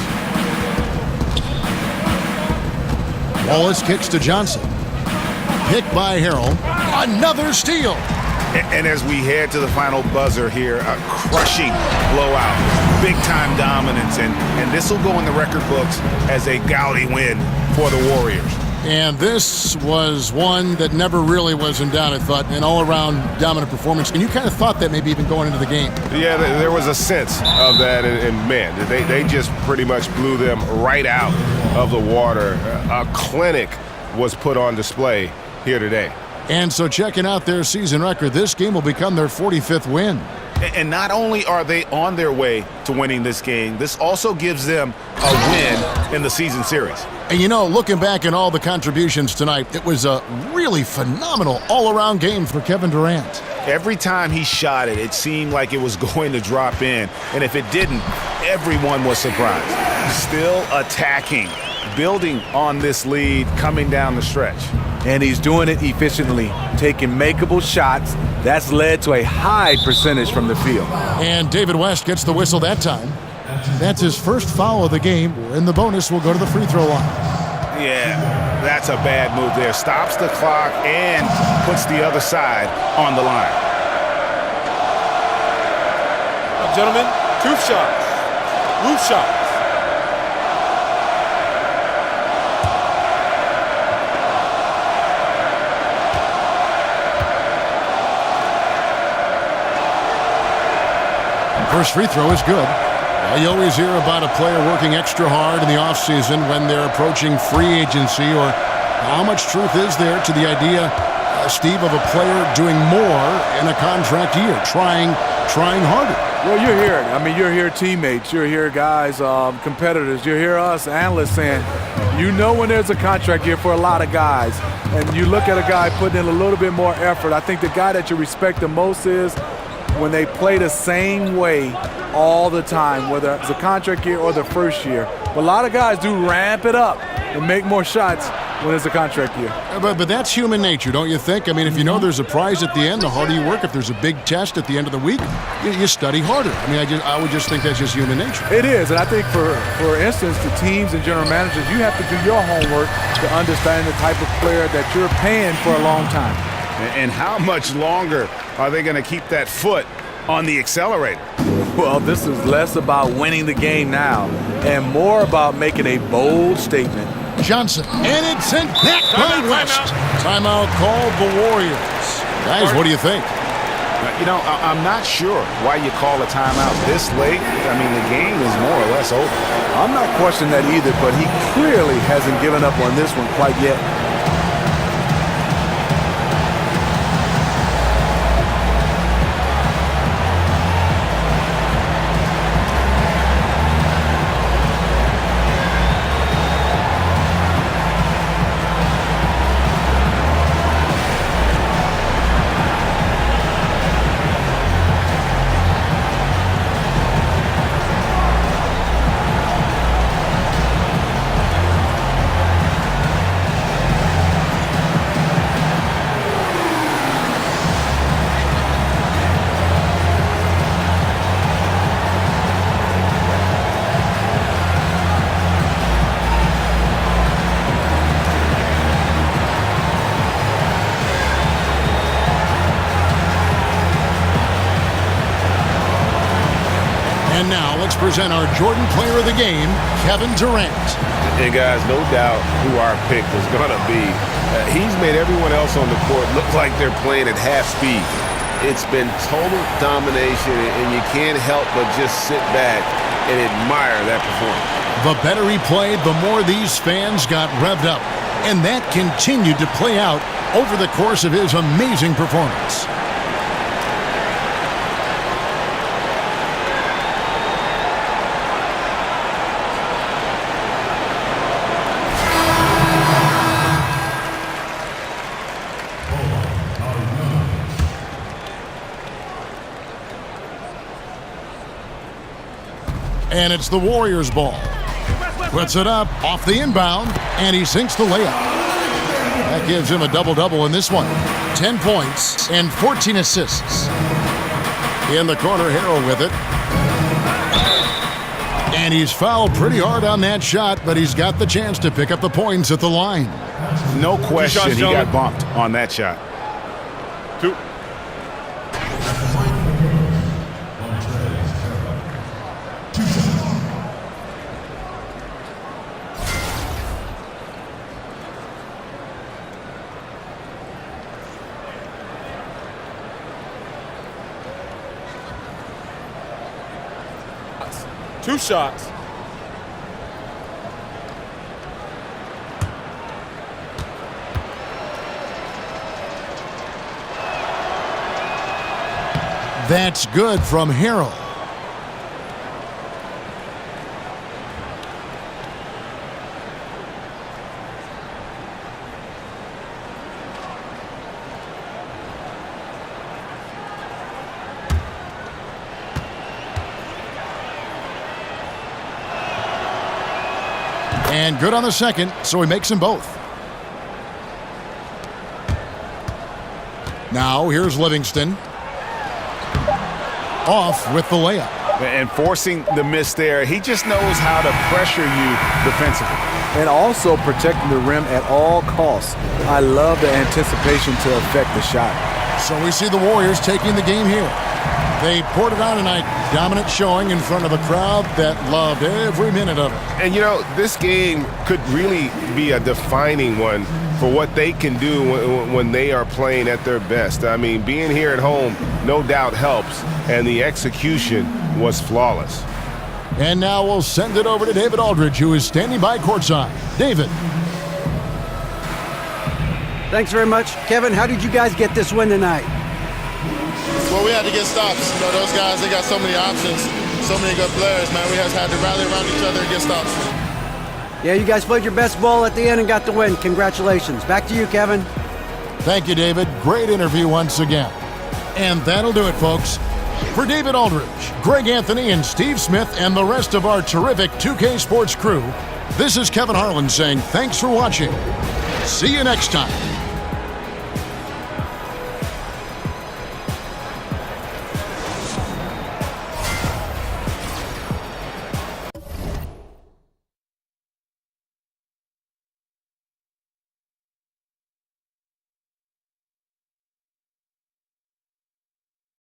Speaker 6: Wallace kicks to Johnson. Picked by Harrell. Another steal.
Speaker 9: And as we head to the final buzzer here, a crushing blowout. Big-time dominance, and this will go in the record books as a gaudy win for the Warriors.
Speaker 6: And this was one that never really was in doubt, I thought, an all-around dominant performance. And you kind of thought that maybe even going into the game.
Speaker 7: Yeah, there was a sense of that, and man, they just pretty much blew them right out of the water. A clinic was put on display here today.
Speaker 6: And so checking out their season record, this game will become their 45th win.
Speaker 9: And not only are they on their way to winning this game, this also gives them a win in the season series.
Speaker 6: And you know, looking back at all the contributions tonight, it was a really phenomenal all-around game for Kevin Durant.
Speaker 9: Every time he shot it, it seemed like it was going to drop in. And if it didn't, everyone was surprised. Still attacking, building on this lead coming down the stretch.
Speaker 13: And he's doing it efficiently, taking makeable shots. That's led to a high percentage from the field.
Speaker 6: And David West gets the whistle that time. That's his first foul of the game. In the bonus, we'll go to the free throw line.
Speaker 9: Yeah, that's a bad move there. Stops the clock and puts the other side on the line.
Speaker 11: Gentlemen, 2 shots. Roof shots.
Speaker 6: First free throw is good. You always hear about a player working extra hard in the offseason when they're approaching free agency, or how much truth is there to the idea, Steve, of a player doing more in a contract year, trying harder?
Speaker 13: Well, you're here. I mean, you're here teammates. You're here guys, competitors. You're here us analysts saying, you know when there's a contract year for a lot of guys, and you look at a guy putting in a little bit more effort. I think the guy that you respect the most is when they play the same way all the time, whether it's a contract year or the first year. But a lot of guys do ramp it up and make more shots when it's a contract year.
Speaker 6: But that's human nature, don't you think? I mean, if you know there's a prize at the end, the harder you work. If there's a big test at the end of the week, you study harder. I mean, I would just think that's just human nature.
Speaker 13: It is, and I think for instance, the teams and general managers, you have to do your homework to understand the type of player that you're paying for a long time.
Speaker 9: And how much longer are they going to keep that foot on the accelerator?
Speaker 13: Well, this is less about winning the game now and more about making a bold statement.
Speaker 6: Johnson, and it's sent back by West. Timeout called the Warriors. Guys, what do you think?
Speaker 9: You know, I'm not sure why you call a timeout this late. I mean, the game is more or less over.
Speaker 13: I'm not questioning that either, but he clearly hasn't given up on this one quite yet.
Speaker 6: present our Jordan Player of the Game, Kevin Durant.
Speaker 7: And guys, no doubt who our pick is going to be. He's made everyone else on the court look like they're playing at half speed. It's been total domination, and you can't help but just sit back and admire that performance.
Speaker 6: The better he played, the more these fans got revved up. And that continued to play out over the course of his amazing performance. And it's the Warriors' ball. Puts it up off the inbound, and he sinks the layup. That gives him a double-double in this one. 10 points and 14 assists. In the corner, Harrell with it. And he's fouled pretty hard on that shot, but he's got the chance to pick up the points at the line.
Speaker 9: No question he got bumped on that shot.
Speaker 7: 2.
Speaker 11: Two shots.
Speaker 6: That's good from Harrell. And good on the second, so he makes them both. Now here's Livingston. Off with the layup.
Speaker 9: And forcing the miss there, he just knows how to pressure you defensively.
Speaker 13: And also protecting the rim at all costs. I love the anticipation to affect the shot.
Speaker 6: So we see the Warriors taking the game here. They poured it on tonight. Dominant showing in front of a crowd that loved every minute of it.
Speaker 7: And, you know, this game could really be a defining one for what they can do when they are playing at their best. I mean, being here at home no doubt helps, and the execution was flawless.
Speaker 6: And now we'll send it over to David Aldridge, who is standing by courtside. David.
Speaker 8: Thanks very much. Kevin, how did you guys get this win tonight?
Speaker 16: Well, we had to get stops. You know, those guys, they got so many options, so many good players, man. We just had to rally around each other and get stops.
Speaker 8: Yeah, you guys played your best ball at the end and got the win. Congratulations. Back to you, Kevin.
Speaker 6: Thank you, David. Great interview once again. And that'll do it, folks. For David Aldridge, Greg Anthony, and Steve Smith, and the rest of our terrific 2K Sports crew, this is Kevin Harlan saying thanks for watching. See you next time.